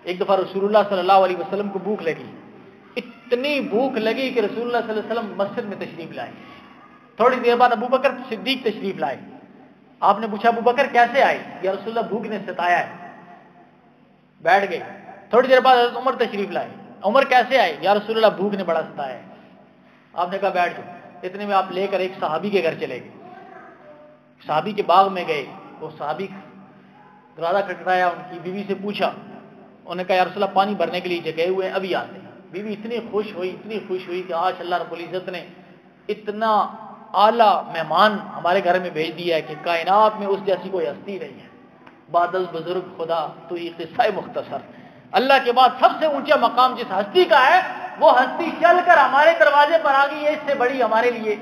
ایک دفعہ رسول اللہ صلی اللہ علیہ وسلم کو بھوک لگی, اتنی بھوک لگی کہ رسول اللہ صلی اللہ علیہ وسلم مسجد میں تشریف لائے. تھوڑی دیر بعد ابو بکر صدیق تشریف لائے. آپ نے پوچھا ابو بکر کیسے آئے؟ یا رسول اللہ بھوک نے ستایا ہے. بیٹھ گئے. تھوڑی دیر بعد حضرت عمر تشریف لائے. عمر کیسے آئے؟ یا رسول اللہ بھوک نے بڑا ستایا ہے. آپ نے کہا بیٹھ جاؤ. اتنے میں آپ لے کر ایک صحابی کے گھر چلے گئے. صحابی کے باغ میں گئے. وہ صحابی دروازہ کھٹکھٹایا, ان کی بیوی سے پوچھا. انہوں نے کہا یا رسول اللہ پانی بھرنے کے لیے جگہ ہوئے ہیں, ابھی آتے ہیں. بیوی اتنی خوش ہوئی کہ آج اللہ رب العزت نے اتنا اعلیٰ مہمان ہمارے گھر میں بھیج دیا ہے کہ کائنات میں اس جیسی کوئی ہستی نہیں ہے. بادل بزرگ خدا تو یہ قصہ مختصر. اللہ کے بعد سب سے اونچا مقام جس ہستی کا ہے, وہ ہستی چل کر ہمارے دروازے پر آ گئی ہے. اس سے بڑی ہمارے لیے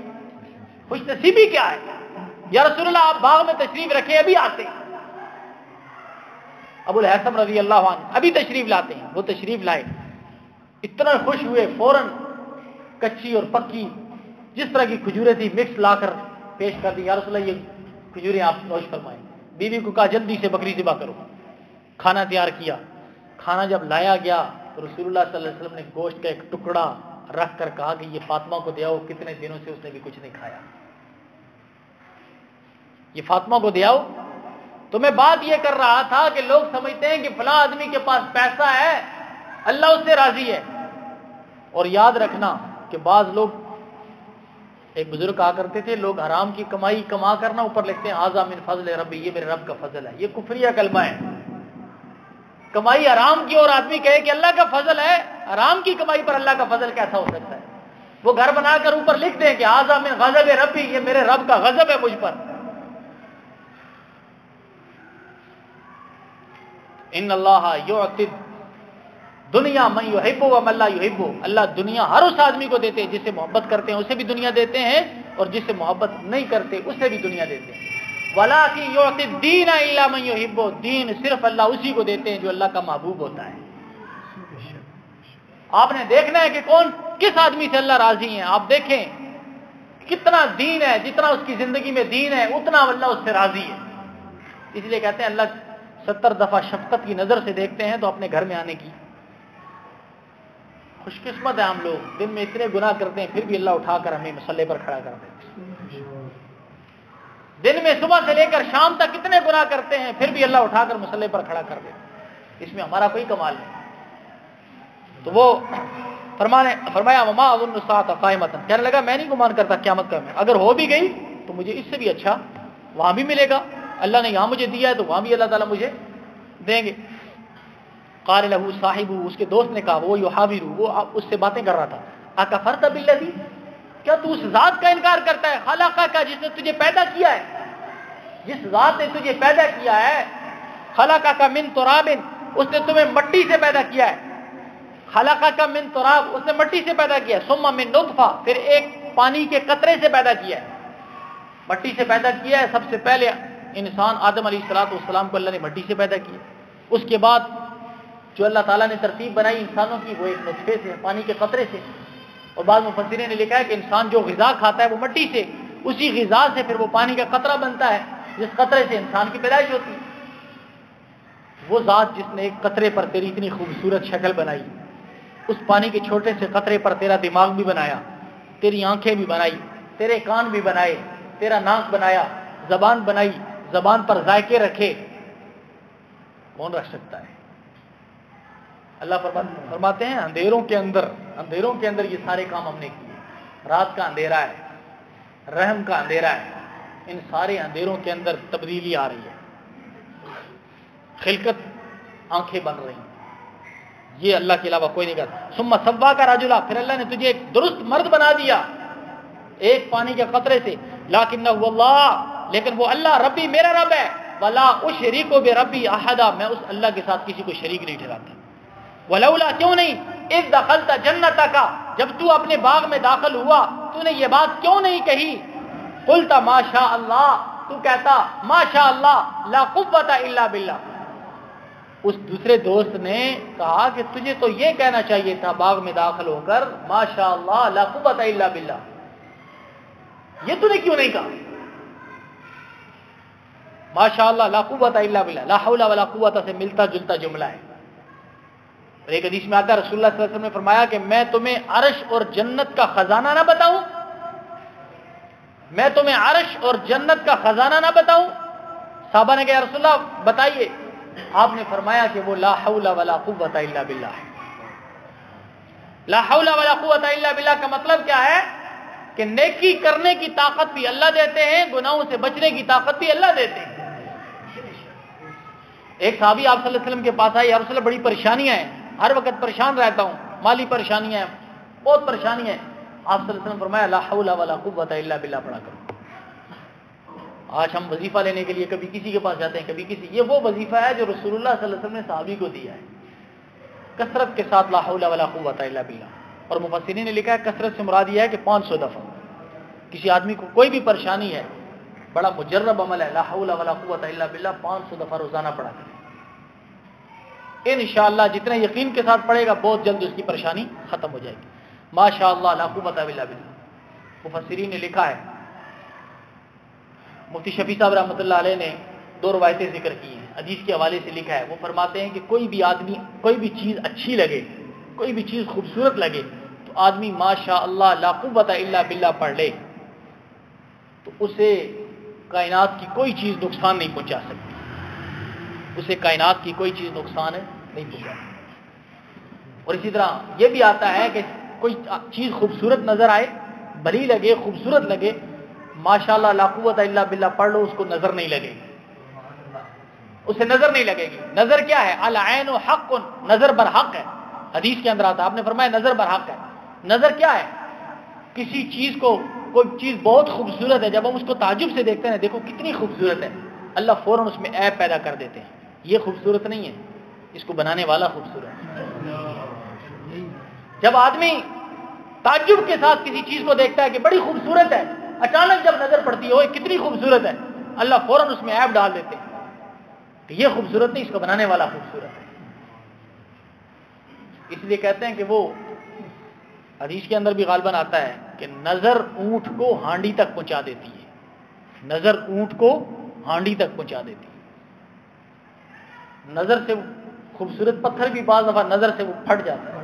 خوش نصیبی کیا ہے؟ یا رسول اللہ آپ باغ میں تشریف رکھے, ابھی آتے ہیں. ابو الحسن رضی اللہ عنہ ابھی تشریف لاتے ہیں. وہ تشریف لائے, اتنا خوش ہوئے, فوراً کچی اور پکی جس طرح کی کھجوریں تھی مکس لا کر پیش کر دی. یا رسول اللہ یہ کھجوریں آپ نوش فرمائیں. بیوی کو کہا جلدی سے بکری ذبح کرو. کھانا تیار کیا. کھانا جب لایا گیا تو رسول اللہ صلی اللہ علیہ وسلم نے گوشت کا ایک ٹکڑا رکھ کر کہا کہ یہ فاطمہ کو دیاؤ, کتنے دنوں سے اس نے بھی کچھ نہیں کھایا, یہ فاطمہ کو دیاؤ. تو میں بات یہ کر رہا تھا کہ لوگ سمجھتے ہیں کہ فلاں آدمی کے پاس پیسہ ہے, اللہ اس سے راضی ہے. اور یاد رکھنا کہ بعض لوگ, ایک بزرگ کہا کرتے تھے, لوگ حرام کی کمائی کما کرنا اوپر لکھتے ہیں ھذا من فضل ربی, یہ میرے رب کا فضل ہے. یہ کفریہ کلمہ ہے. کمائی حرام کی اور آدمی کہے کہ اللہ کا فضل ہے, حرام کی کمائی پر اللہ کا فضل کیسا ہو سکتا ہے؟ وہ گھر بنا کر اوپر لکھ دیں کہ ھذا من غضب ربی, یہ میرے رب کا غضب ہے مجھ پر. ان اللہ یعطی دنیا من یحب و من لا یحب, اللہ دنیا ہر اس آدمی کو دیتے ہیں جس سے محبت کرتے ہیں اسے بھی دنیا دیتے ہیں, اور جس سے محبت نہیں کرتے اسے بھی دنیا دیتے ہیں. ولکن یعطی الدین الا من یحب, دین صرف اللہ اسی کو دیتے ہیں جو اللہ کا محبوب ہوتا ہے. آپ نے دیکھنا ہے کہ کون کس آدمی سے اللہ راضی ہیں. آپ دیکھیں کتنا دین ہے, جتنا اس کی زندگی میں دین ہے اتنا اللہ اس سے راضی ہے. اس لیے کہتے ہیں اللہ 70 دفعہ شفقت کی نظر سے دیکھتے ہیں تو اپنے گھر میں آنے کی. خوش قسمت ہے ہم لوگ, دن میں اتنے گناہ کرتے ہیں پھر بھی اللہ اٹھا کر ہمیں مصلے پر کھڑا کر دیتے ہیں. دن میں صبح سے لے کر شام تک کتنے گناہ کرتے ہیں پھر بھی اللہ اٹھا کر مصلے پر کھڑا کر دیتے ہیں. اس میں ہمارا کوئی کمال نہیں. تو وہ فرمایا وما اظن الساعۃ قائمۃ, کہنے لگا میں نہیں گمان کرتا قیامت کا, میں اگر ہو بھی گئی تو مجھے اس سے بھی اچھا وہاں بھی ملے گا. اللہ نے یہاں مجھے دیا ہے تو وہاں بھی اللہ تعالیٰ مجھے دیں گے. قال له صاحبہ, اس کے دوست نے کہا, وہ یحاور, وہ اس سے باتیں کر رہا تھا, اکفرت بالذی, کیا تو اس ذات کا انکار کرتا ہے خلقہ کا جس نے تجھے پیدا کیا ہے, جس ذات نے تجھے پیدا کیا ہے. خلقہ من تراب, اس نے تمہیں مٹی سے پیدا کیا ہے. خلقہ من تراب, اس نے مٹی سے پیدا کیا ہے. ثم من نطفہ, پھر ایک پانی کے قطرے سے پیدا کیا ہے. مٹی سے پیدا کیا ہے. سب سے پہلے انسان آدم علیہ السلام کو اللہ نے مٹی سے پیدا کیا. اس کے بعد جو اللہ تعالیٰ نے ترتیب بنائی انسانوں کی وہ ایک نطفے سے, پانی کے قطرے سے. اور بعض مفسرین نے لکھا ہے کہ انسان جو غذا کھاتا ہے وہ مٹی سے, اسی غذا سے پھر وہ پانی کا قطرہ بنتا ہے جس قطرے سے انسان کی پیدائش ہوتی ہے. وہ ذات جس نے ایک قطرے پر تیری اتنی خوبصورت شکل بنائی, اس پانی کے چھوٹے سے قطرے پر تیرا دماغ بھی بنایا, تیری آنکھیں بھی بنائی, تیرے کان بھی بنائے, تیرا ناک بنایا, زبان بنائی, زبان پر ذائقے رکھے, کون رکھ سکتا ہے؟ اللہ فرماتے ہیں اندھیروں کے اندر یہ سارے کام ہم نے کیے. رات کا اندھیرا ہے, رحم کا اندھیرا ہے، ان سارے اندھیروں کے اندر تبدیلی آ رہی ہے، خلقت آنکھیں بن رہی ہیں، یہ اللہ کے علاوہ کوئی نہیں کرتا۔ ثم سواک رجلا، پھر اللہ نے تجھے ایک درست مرد بنا دیا ایک پانی کے قطرے سے، لیکنہ اللہ، لیکن وہ اللہ ربی میرا رب ہے، ولا اشرک بربی احدا، میں اس اللہ کے ساتھ کسی کو شریک نہیں ٹھہراتا۔ ولولا، کیوں نہیں، اذ دخلت جنتک، جب تو اپنے باغ میں داخل ہوا تو نے یہ بات کیوں نہیں کہی، قلت ما شاء اللہ، تو کہتا ما شاء اللہ لا قوت الا باللہ۔ اس دوسرے دوست نے کہا کہ تجھے تو یہ کہنا چاہیے تھا باغ میں داخل ہو کر ما شاء اللہ لا قوت الا باللہ، یہ تو نے کیوں نہیں کہا؟ ما شاء اللہ لا قوت الا باللہ، لا حول ولا قوت سے ملتا جلتا جملہ ہے۔ اور ایک حدیث میں آتا ہے رسول اللہ صلی اللہ علیہ وسلم نے فرمایا کہ میں تمہیں عرش اور جنت کا خزانہ نہ بتاؤں، میں تمہیں عرش اور جنت کا خزانہ نہ بتاؤں؟ صحابہ نے کہا یا رسول اللہ بتائیے، آپ نے فرمایا کہ وہ لا حول ولا قوت الا باللہ ہے۔ لا حول ولا قوت الا باللہ کا مطلب کیا ہے کہ نیکی کرنے کی طاقت بھی اللہ دیتے ہیں، گناہوں سے بچنے کی طاقت بھی اللہ دیتے ہیں۔ ایک صحابی آپ صلی اللہ علیہ وسلم کے پاس آئے، یا رسول اللہ بڑی پریشانیاں ہیں، ہر وقت پریشان رہتا ہوں، مالی پریشانیاں ہیں، بہت پریشانیاں ہیں۔ آپ صلی اللہ علیہ وسلم فرمایا لا حول ولا قوت الا باللہ پڑھا کرو۔ آج ہم وظیفہ لینے کے لیے کبھی کسی کے پاس جاتے ہیں، کبھی کسی، یہ وہ وظیفہ ہے جو رسول اللہ صلی اللہ علیہ وسلم نے صحابی کو دیا ہے، کثرت کے ساتھ لا حول ولا قوت الا باللہ۔ اور مفسرین نے لکھا ہے کثرت سے مراد یہ ہے کہ 500 دفعہ، کسی آدمی کو کوئی بھی پریشانی ہے، بڑا مجرب عمل ہے، لا حول ولا قوت الا باللہ 500 دفعہ روزانہ پڑھا کریں، انشاءاللہ جتنے یقین کے ساتھ پڑھے گا بہت جلد اس کی پریشانی ختم ہو جائے گی۔ ماشاء اللہ لا قوت الا باللہ۔ مفسرین نے لکھا ہے، مفتی شفیع صاحب رحمۃ اللہ علیہ نے 2 روایتیں ذکر کی ہیں، حدیث کے حوالے سے لکھا ہے، وہ فرماتے ہیں کہ کوئی بھی آدمی، کوئی بھی چیز اچھی لگے، کوئی بھی چیز خوبصورت لگے تو آدمی ماشاء اللہ لا قوت الا باللہ پڑھ لے تو اسے کائنات کی کوئی چیز نقصان نہیں پہنچا سکتی، اسے کائنات کی کوئی چیز نقصان نہیں پہنچا سکتی۔ اور اسی طرح یہ بھی آتا ہے کہ کوئی چیز خوبصورت نظر آئے، بھلی لگے، خوبصورت لگے، ماشاءاللہ لا قوت الا باللہ پڑھ لو، اس کو نظر نہیں لگے گی، اسے نظر نہیں لگے گی۔ نظر کیا ہے؟ العین حق، نظر برحق ہے، حدیث کے اندر آتا ہے، آپ نے فرمایا نظر برحق ہے۔ نظر کیا ہے؟ کسی چیز کو، کوئی چیز بہت خوبصورت ہے، جب ہم اس کو تعجب سے دیکھتے ہیں، دیکھو کتنی خوبصورت ہے، اللہ فوراً اس میں عیب پیدا کر دیتے ہیں، یہ خوبصورت نہیں ہے، اس کو بنانے والا خوبصورت ہے۔ جب آدمی تعجب کے ساتھ کسی چیز کو دیکھتا ہے کہ بڑی خوبصورت ہے، اچانک جب نظر پڑتی ہے کتنی خوبصورت ہے، اللہ فوراً اس میں عیب ڈال دیتے ہیں کہ یہ خوبصورت نہیں، اس کو بنانے والا خوبصورت ہے۔ اس لیے کہتے ہیں کہ وہ حدیث کے اندر بھی غالباً آتا ہے کہ نظر اونٹ کو ہانڈی تک پہنچا دیتی ہے، نظر اونٹ کو ہانڈی تک پہنچا دیتی ہے۔ نظر سے خوبصورت پتھر بھی بعض دفعہ نظر سے وہ پھٹ جاتا ہے۔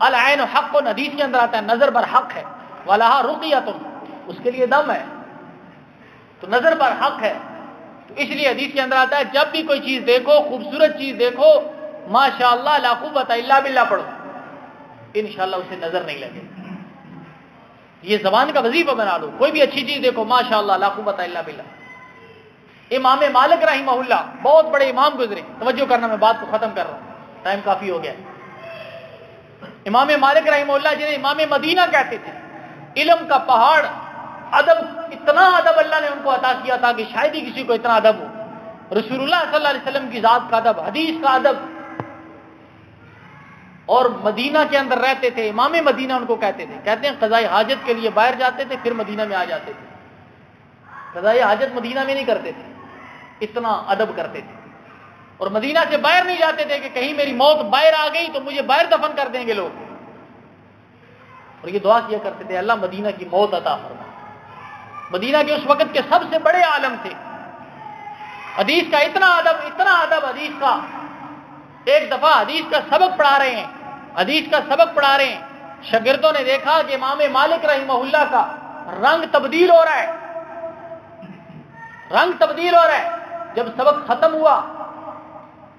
العین حق، حدیث کے اندر آتا ہے نظر بر حق ہے، وَلَهَا رُقْيَةٌ، اس کے لیے دم ہے، تو نظر بر حق ہے۔ تو اس لیے حدیث کے اندر آتا ہے جب بھی کوئی چیز دیکھو، خوبصورت چیز دیکھو، ماشاءاللہ لا قوت الا باللہ پڑھو، انشاءاللہ اسے نظر نہیں لگے۔ یہ زبان کا وظیفہ بنا لو، کوئی بھی اچھی چیز دیکھو ماشاءاللہ لا قوت الا باللہ۔ امام مالک رحمہ اللہ بہت بڑے امام گزرے، توجہ کرنا، میں بات کو ختم کر رہا ہوں، ٹائم کافی ہو گیا ہے۔ امام مالک رحمہ اللہ جنہیں امام مدینہ کہتے تھے، علم کا پہاڑ، ادب، اتنا ادب اللہ نے ان کو عطا کیا تھا کہ شاید ہی کسی کو اتنا ادب ہو، رسول اللہ صلی اللہ علیہ وسلم کی ذات کا ادب، حدیث کا ادب، اور مدینہ کے اندر رہتے تھے، امام مدینہ ان کو کہتے تھے، کہتے ہیں قضاء حاجت کے لیے باہر جاتے تھے پھر مدینہ میں آ جاتے تھے، قضاء حاجت مدینہ میں نہیں کرتے تھے، اتنا ادب کرتے تھے، اور مدینہ سے باہر نہیں جاتے تھے کہ کہیں میری موت باہر آ گئی تو مجھے باہر دفن کر دیں گے لوگ، اور یہ دعا کیا کرتے تھے اللہ مدینہ کی موت عطا فرما۔ مدینہ کے اس وقت کے سب سے بڑے عالم تھے، حدیث کا اتنا ادب حدیث کا، ایک دفعہ حدیث کا سبق پڑھا رہے ہیں، شاگردوں نے دیکھا کہ امام مالک رحمہ اللہ کا رنگ تبدیل ہو رہا ہے، جب سبق ختم ہوا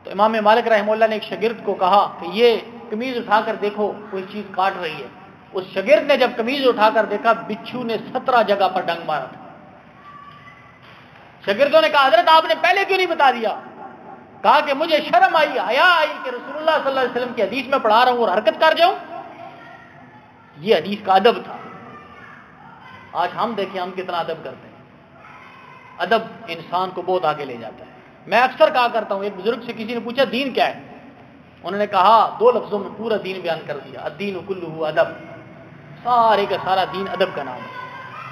تو امام مالک رحمہ اللہ نے ایک شاگرد کو کہا کہ یہ قمیض اٹھا کر دیکھو کوئی چیز کاٹ رہی ہے، اس شاگرد نے جب قمیض اٹھا کر دیکھا بچھو نے 17 جگہ پر ڈنگ مارا تھا۔ شاگردوں نے کہا حضرت آپ نے پہلے کیوں نہیں بتا دیا؟ کہا کہ مجھے شرم آئی، حیا آئی کہ رسول اللہ صلی اللہ علیہ وسلم کی حدیث میں پڑھا رہا ہوں اور حرکت کر جاؤں۔ یہ حدیث کا ادب تھا۔ آج ہم دیکھیں ہم کتنا ادب کرتے ہیں۔ ادب انسان کو بہت آگے لے جاتا ہے۔ میں اکثر کہا کرتا ہوں، ایک بزرگ سے کسی نے پوچھا دین کیا ہے؟ انہوں نے کہا 2 لفظوں میں پورا دین بیان کر دیا، الدین کلہ ادب، سارے کا سارا دین ادب کا نام ہے۔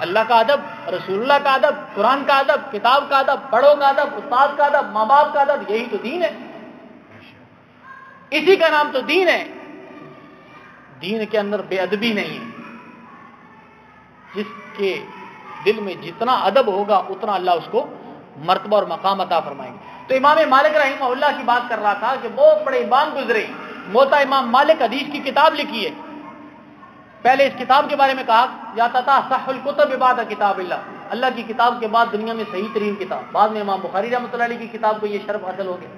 اللہ کا ادب، رسول اللہ کا ادب، قرآن کا ادب، کتاب کا ادب، بڑوں کا ادب، استاد کا ادب، ماں باپ کا ادب، یہی تو دین ہے۔ اسی کا نام تو دین ہے۔ دین کے اندر بے ادبی نہیں ہے۔ جس کے دل میں جتنا ادب ہوگا اتنا اللہ اس کو مرتبہ اور مقام عطا فرمائیں گے۔ تو امام مالک رحمہ اللہ کی بات کر رہا تھا کہ بہت بڑے امام گزرے، موطا امام مالک حدیث کی کتاب لکھی ہے۔ پہلے اس کتاب کے بارے میں کہا جاتا تھا صح الکتب بعد کتاب اللہ، اللہ کی کتاب کے بعد دنیا میں صحیح ترین کتاب۔ بعد میں امام بخاری رحمۃ اللہ علیہ کی کتاب کو یہ شرف حاصل ہو گیا۔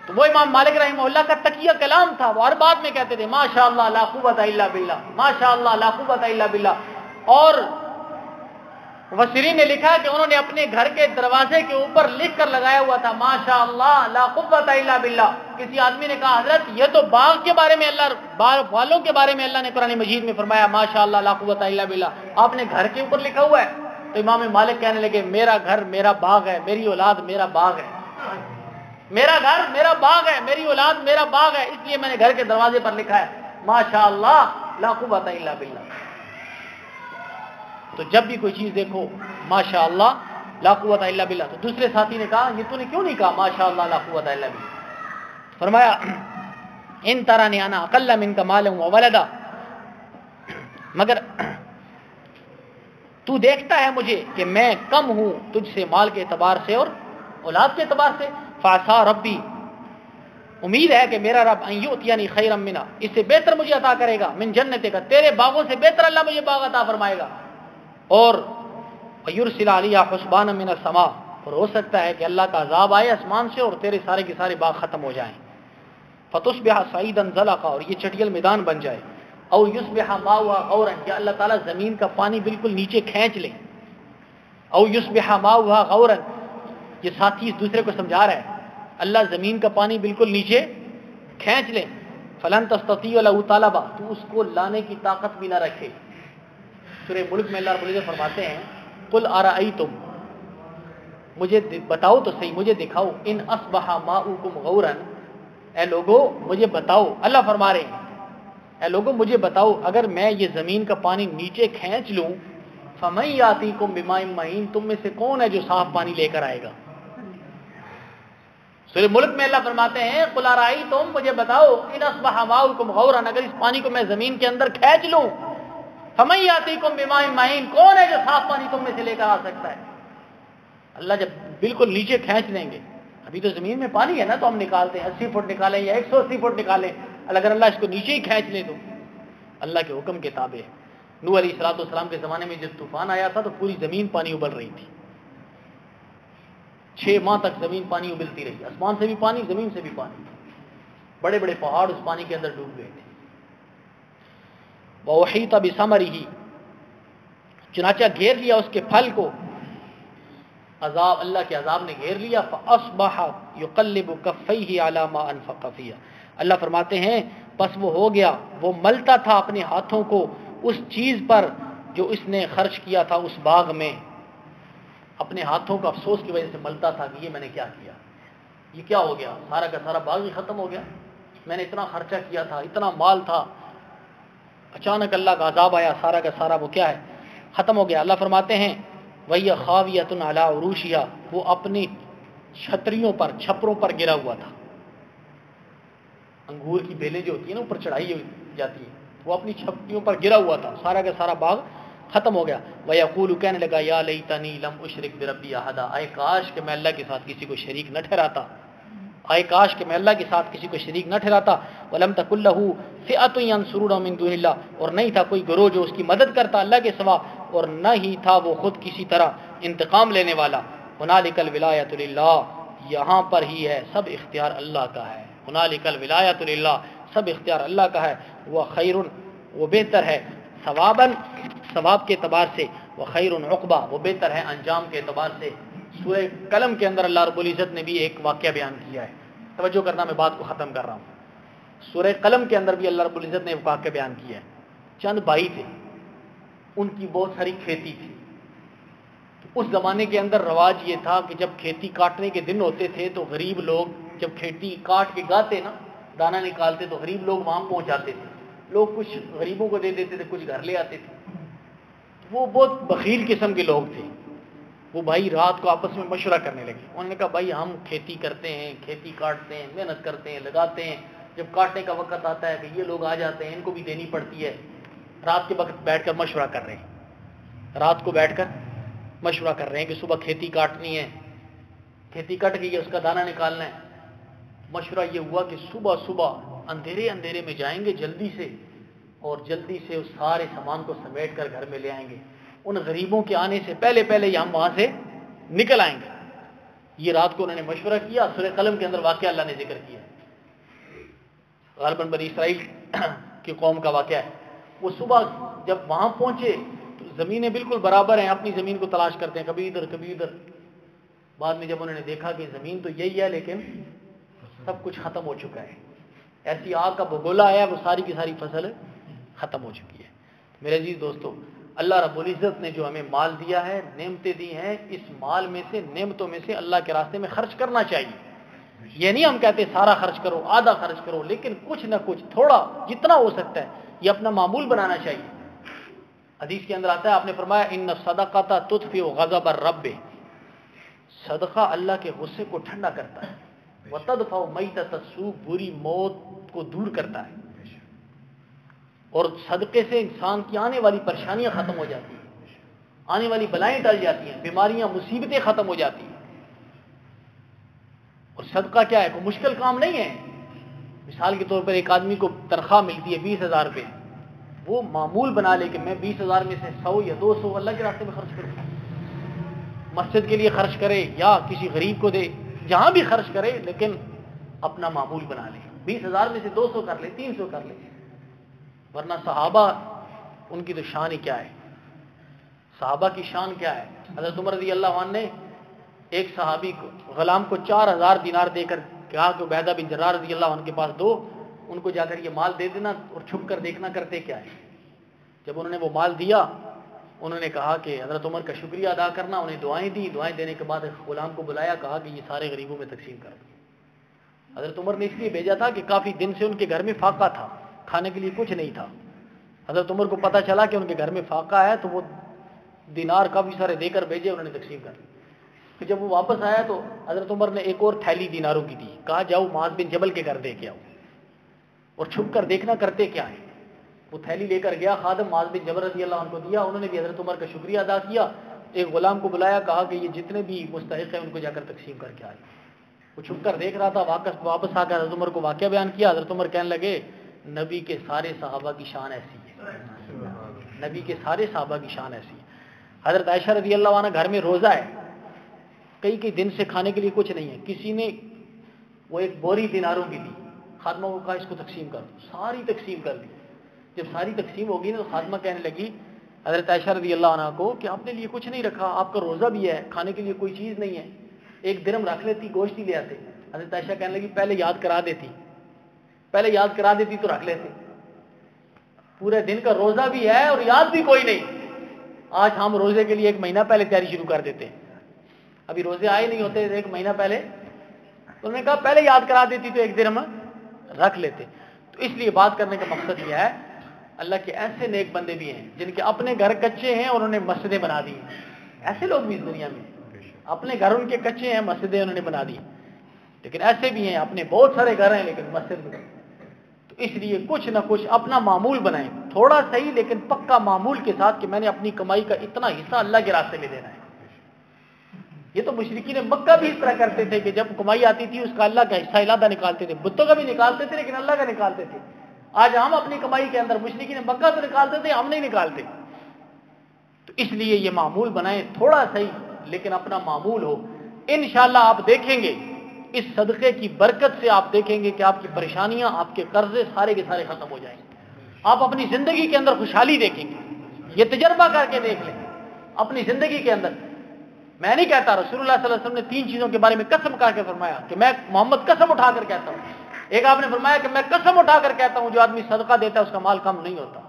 تو وہ امام مالک رحمہ اللہ کا تقیہ کلام تھا، وہ ہر بات میں کہتے تھے ماشاء اللہ لا قوت الا باللہ، ماشاء اللہ لا قوت الا باللہ۔ اور مفسرین نے لکھا کہ انہوں نے اپنے گھر کے دروازے کے اوپر لکھ کر لگایا ہوا تھا ماشاء اللہ لا قوت الا باللہ۔ کسی آدمی نے کہا حضرت یہ تو باغ کے بارے میں اللہ، باغ والوں کے بارے میں اللہ نے قرآن مجید میں فرمایا ماشاء اللہ لا قوت الا باللہ، آپ نے گھر کے اوپر لکھا ہوا ہے؟ تو امام مالک کہنے لگے میرا گھر میرا باغ ہے، میری اولاد میرا باغ ہے، میرا گھر میرا باغ ہے، میری اولاد میرا باغ ہے، اس لیے میں نے گھر کے دروازے پر لکھا ہے ماشاء اللہ لا قوت الا باللہ۔ تو جب بھی کوئی چیز دیکھو ماشاء اللہ لا قوت الا باللہ۔ تو دوسرے ساتھی نے کہا یہ تو نے کیوں نہیں کہا ماشاء اللہ لا قوت الا باللہ؟ فرمایا ان ترانی انا اقل منک مالا وولدا، مگر تو دیکھتا ہے مجھے کہ میں کم ہوں تجھ سے مال کے اعتبار سے اور اولاد کے اعتبار سے، فعسى ربی، امید ہے کہ میرا رب ان یؤتینی خیرا منها، اس سے بہتر مجھے عطا کرے گا، من جنتک، تیرے باغوں سے بہتر اللہ مجھے باغ عطا فرمائے گا، اور یرسل علیہا حسبانا من السماء، اور ہو سکتا ہے کہ اللہ کا عذاب آئے آسمان سے اور تیرے سارے کے سارے باغ ختم ہو جائیں، فتصبح صعیدا زلقا، اور یہ چٹیل میدان بن جائے، او یصبح ماؤها غورا، یا اللہ تعالیٰ زمین کا پانی بالکل نیچے کھینچ لے، او یصبح ماؤها غورا، یہ ساتھی اس دوسرے کو سمجھا رہا ہے اللہ زمین کا پانی بالکل نیچے کھینچ لے، فلن تستطیع له طلبا، تو اس کو لانے کی طاقت بھی نہ رکھے۔ سورہ ملک میں اللہ رب العزت فرماتے ہیں قل ارأیتم، مجھے بتاؤ تو صحیح، مجھے دکھاؤ، ان اصبح ماؤکم غورا، اے لوگو مجھے بتاؤ، اللہ فرما رہے ہیں اے لوگو مجھے بتاؤ اگر میں یہ زمین کا پانی نیچے کھینچ لوں، فمن یاتیکم بماء معین، تم میں سے کون ہے جو صاف پانی لے کر آئے گا؟ سورہ ملک میں اللہ فرماتے ہیں قل ارأیتم، مجھے بتاؤ، ان اصبح ماؤکم غورا، اگر اس پانی کو میں زمین کے اندر کھینچ لوں، فمن یاتیکم بماء معین، کون ہے جو صاف پانی تم میں سے لے کر آ سکتا ہے؟ اللہ جب بالکل نیچے کھینچ لیں گے، ابھی تو زمین میں پانی ہے نا تو ہم نکالتے ہیں 80 فٹ نکالیں یا 180 فٹ نکالیں، اگر اللہ اس کو نیچے ہی کھینچ لے تو اللہ کے حکم کے تابع ہے۔ نوح علیہ السلام کے زمانے میں جب طوفان آیا تھا تو پوری زمین پانی ابل رہی تھی، 6 ماہ تک زمین پانی ابلتی رہی، آسمان سے بھی پانی زمین سے بھی پانی، بڑے بڑے پہاڑ اس پانی کے اندر ڈوب گئے تھے۔ وَأُحِيطَ بِثَمَرِهِ، چنانچہ گھیر لیا اس کے پھل کو، عذاب، اللہ کے عذاب نے گھیر لیا، فَأَصْبَحَ يُقَلِّبُ كَفَّيْهِ عَلَى مَا أَنفَقَ فِيهَا، اللہ فرماتے ہیں پس وہ ہو گیا، وہ ملتا تھا اپنے ہاتھوں کو اس چیز پر جو اس نے خرچ کیا تھا اس باغ میں، اپنے ہاتھوں کا افسوس کی وجہ سے ملتا تھا کہ یہ میں نے کیا کیا، یہ کیا ہو گیا، سارا کا سارا باغ ہی ختم ہو گیا، میں نے اتنا خرچہ کیا تھا، اتنا مال تھا، اچانک اللہ کا عذاب آیا، سارا کا سارا وہ کیا ہے، ختم ہو گیا۔ اللہ فرماتے ہیں وَهِيَ خَاوِيَةٌ عَلَىٰ عُرُوشِهَا، وہ اپنی چھتریوں پر، چھپروں پر گرا ہوا تھا، انگور کی بیلیں جو ہوتی ہیں نا اوپر چڑھائی جاتی ہیں، وہ اپنی چھتریوں پر گرا ہوا تھا، سارا کا سارا باغ ختم ہو گیا۔ وَيَقُولُ، کہنے لگا یا لیتنی لم اشرک بربی احدا، آئے کاش کہ میں اللہ کے ساتھ کسی کو شریک نہ ٹھہراتا، آئے کاش کہ میں اللہ کے ساتھ کسی کو شریک نہ ٹھہراتا، وَلَمْ تَكُن لَهُ فِئَةٌ يَنصُرُونَهُ مِن دُونِ اللَّهِ، اور نہیں تھا کوئی گروہ جو اس کی مدد کرتا اللہ کے سوا، اور نہ ہی تھا وہ خود کسی طرح انتقام لینے والا۔ هُنَالِكَ الْوِلَایَةُ لِلَّهِ، یہاں پر ہی ہے سب اختیار اللہ کا ہے، هُنَالِكَ الْوِلَایَةُ لِلَّهِ، سب اختیار اللہ کا ہے. وہ خیرن، وہ بہتر ہے، ثواباً، ثواب کے اعتبار سے، وہ خیرن عقبہ، وہ بہتر ہے انجام کے اعتبار سے. سورہ قلم کے اندر اللہ رب العزت نے بھی ایک واقعہ بیان کیا ہے. توجہ کرنا، میں بات کو ختم کر رہا ہوں. سورہ قلم کے اندر بھی اللہ رب العزت نے ایک واقعہ بیان کیا ہے. چند بھائی تھے، ان کی بہت ساری کھیتی تھی. اس زمانے کے اندر رواج یہ تھا کہ جب کھیتی کاٹنے کے دن ہوتے تھے تو غریب لوگ جب کھیتی کاٹ کے گاتے نا، دانا نکالتے، تو غریب لوگ وہاں پہنچ جاتے تھے. لوگ کچھ غریبوں کو دے دیتے تھے، کچھ گھر لے آتے تھے. وہ بہت بخیل قسم کے لوگ تھے. وہ بھائی رات کو آپس میں مشورہ کرنے لگے. انہوں نے کہا بھائی ہم کھیتی کرتے ہیں، کھیتی کاٹتے ہیں، محنت کرتے ہیں، لگاتے ہیں. جب کاٹنے کا وقت آتا ہے کہ یہ لوگ آ جاتے ہیں، ان کو بھی دینی پڑتی ہے. رات کے وقت بیٹھ کر مشورہ کر رہے ہیں، رات کو بیٹھ کر مشورہ کر رہے ہیں کہ صبح کھیتی کاٹنی ہے، کھیتی کٹ گئی ہے، اس کا دانہ نکالنا ہے. مشورہ یہ ہوا کہ صبح صبح اندھیرے میں جائیں گے جلدی سے، اور جلدی سے اس سارے سامان کو سمیٹ کر گھر میں لے آئیں گے. ان غریبوں کے آنے سے پہلے ہی ہم وہاں سے نکل آئیں گے. یہ رات کو انہوں نے مشورہ کیا. سورہ قلم کے اندر واقعہ اللہ نے ذکر کیا، غالباً بنی اسرائیل کی قوم کا واقعہ ہے. وہ صبح جب وہاں پہنچے تو زمینیں بالکل برابر ہیں، اپنی زمین کو تلاش کرتے ہیں، کبھی ادھر کبھی ادھر. بعد میں جب انہوں نے دیکھا کہ زمین تو یہی ہے لیکن سب کچھ ختم ہو چکا ہے، ایسی آگ کا بگولا آیا، وہ ساری کی ساری فصل ختم ہو چکی ہے. میرے عزیز دوستو، اللہ رب العزت نے جو ہمیں مال دیا ہے، نعمتیں دی ہیں، اس مال میں سے، نعمتوں میں سے اللہ کے راستے میں خرچ کرنا چاہیے. یہ نہیں ہم کہتے سارا خرچ کرو، آدھا خرچ کرو، لیکن کچھ نہ کچھ تھوڑا جتنا ہو سکتا ہے یہ اپنا معمول بنانا چاہیے. حدیث کے اندر آتا ہے، آپ نے فرمایا ان الصدقۃ تطفئ غضب الرب، صدقہ اللہ کے غصے کو ٹھنڈا کرتا ہے. وتدفع میتۃ السوء، بری موت کو دور کرتا ہے. اور صدقے سے انسان کی آنے والی پریشانیاں ختم ہو جاتی ہیں، آنے والی بلائیں ٹل جاتی ہیں، بیماریاں مصیبتیں ختم ہو جاتی ہیں. اور صدقہ کیا ہے؟ کوئی مشکل کام نہیں ہے. مثال کے طور پر ایک آدمی کو تنخواہ ملتی ہے 20,000 روپے، وہ معمول بنا لے کہ میں 20,000 میں سے 100 یا 200 اللہ کے راستے میں خرچ کروں، مسجد کے لیے خرچ کرے یا کسی غریب کو دے، جہاں بھی خرچ کرے، لیکن اپنا معمول بنا لے. 20,000 میں سے 200 کر لے، 300 کر لے. ورنہ صحابہ، ان کی تو شان ہی کیا ہے. صحابہ کی شان کیا ہے. حضرت عمر رضی اللہ عنہ نے ایک صحابی کو، غلام کو 4,000 دینار دے کر کہا کہ عبیدہ بن جراح رضی اللہ عنہ کے پاس دو، ان کو جا کر یہ مال دے دینا اور چھپ کر دیکھنا کرتے کیا ہے. جب انہوں نے وہ مال دیا، انہوں نے کہا کہ حضرت عمر کا شکریہ ادا کرنا. انہیں دعائیں دی. دعائیں دینے کے بعد غلام کو بلایا، کہا کہ یہ سارے غریبوں میں تقسیم کر دو. حضرت عمر نے اس لیے بھیجا تھا کہ کافی دن سے ان کے گھر میں فاقہ تھا، کھانے کے لیے کچھ نہیں تھا. حضرت عمر کو پتہ چلا کہ ان کے گھر میں فاقہ ہے، تو وہ دینار کافی سارے دے کر بھیجے، انہوں نے تقسیم کر دی. پھر جب وہ واپس آیا تو حضرت عمر نے ایک اور تھیلی دیناروں کی دی، کہا جاؤ معاذ بن جبل کے گھر دے کے آؤ اور چھپ کر دیکھنا کرتے کیا ہے. وہ تھیلی لے کر گیا، خادم معاذ بن جبل رضی اللہ عنہ کو دیا. انہوں نے بھی حضرت عمر کا شکریہ ادا کیا. ایک غلام کو بلایا، کہا کہ یہ جتنے بھی مستحق ہیں ان کو جا کر تقسیم کر کے آئے. وہ چھپ کر دیکھ رہا تھا. واپس آ کر حضرت عمر کو واقعہ بیان کیا. حضرت عمر کہنے لگے نبی کے سارے صحابہ کی شان ایسی ہے، نبی کے سارے صحابہ کی شان ایسی ہے. حضرت عائشہ رضی اللہ عنہ گھر میں روزہ ہے، کئی دن سے کھانے کے لیے کچھ نہیں ہے. کسی نے وہ ایک بوری دیناروں کی دی، خادمہ کو کہا اس کو تقسیم کر دو. ساری تقسیم کر دی. جب ساری تقسیم ہوگی نا تو خادمہ کہنے لگی حضرت عائشہ رضی اللہ عنہ کو کہ آپ نے لیے کچھ نہیں رکھا، آپ کا روزہ بھی ہے، کھانے کے لیے کوئی چیز نہیں ہے، 1 درہم رکھ لیتی، گوشت ہی لے آتے. حضرت عائشہ کہنے لگی پہلے یاد کرا دیتی تو رکھ لیتے. پورے دن کا روزہ بھی ہے اور یاد بھی کوئی نہیں. آج ہم روزے کے لیے 1 مہینہ پہلے تیاری شروع کر دیتے ہیں. ابھی روزے آئے نہیں ہوتے 1 مہینہ پہلے. انہوں نے کہا پہلے یاد کرا دیتی تو 1 درہم رکھ لیتے. تو اس لیے بات کرنے کا مقصد یہ ہے، اللہ کے ایسے نیک بندے بھی ہیں جن کے اپنے گھر کچے ہیں اور انہوں نے مسجدیں بنا دی ہیں. ایسے لوگ بھی اس دنیا میں، اپنے گھر ان کے کچے ہیں، مسجدیں انہوں نے بنا دی. لیکن ایسے بھی ہیں اپنے بہت سارے گھر ہیں لیکن مسجد میں. تو اس لیے کچھ نہ کچھ اپنا معمول بنائیں، تھوڑا صحیح لیکن پکا معمول کے ساتھ کہ میں نے اپنی کمائی کا اتنا حصہ اللہ کے راستے میں دینا ہے. یہ تو مشرکین مکہ بھی اس طرح کرتے تھے کہ جب کمائی آتی تھی اس کا اللہ کا حصہ علیحدہ نکالتے تھے. بتوں کا بھی نکالتے تھے لیکن اللہ کا نکالتے تھے. آج ہم اپنی کمائی کے اندر مشرکین مکہ تو نکالتے تھے، ہم نہیں نکالتے. تو اس لیے یہ معمول بنائیں، تھوڑا صحیح لیکن اپنا معمول ہو. انشاءاللہ آپ دیکھیں گے اس صدقے کی برکت سے آپ دیکھیں گے کہ آپ کی پریشانیاں، آپ کے قرضے سارے کے سارے ختم ہو جائیں گے، آپ اپنی زندگی کے اندر خوشحالی دیکھیں گے۔ یہ تجربہ کر کے دیکھ لیں اپنی زندگی کے اندر۔ میں نہیں کہتا، رسول اللہ صلی اللہ علیہ وسلم نے 3 چیزوں کے بارے میں قسم کھا کے فرمایا کہ میں محمد قسم اٹھا کر کہتا ہوں۔ ایک آپ نے فرمایا کہ میں قسم اٹھا کر کہتا ہوں جو آدمی صدقہ دیتا ہے اس کا مال کم نہیں ہوتا۔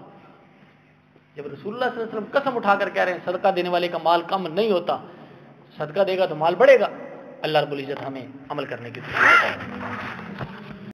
جب رسول اللہ صلی اللہ علیہ وسلم قسم اٹھا کر کہہ رہے ہیں صدقہ دینے والے کا مال کم نہیں ہوتا، صدقہ دے گا تو مال بڑھے گا۔ اللہ رب العزت ہمیں عمل کرنے کی توفیق عطا فرمائے۔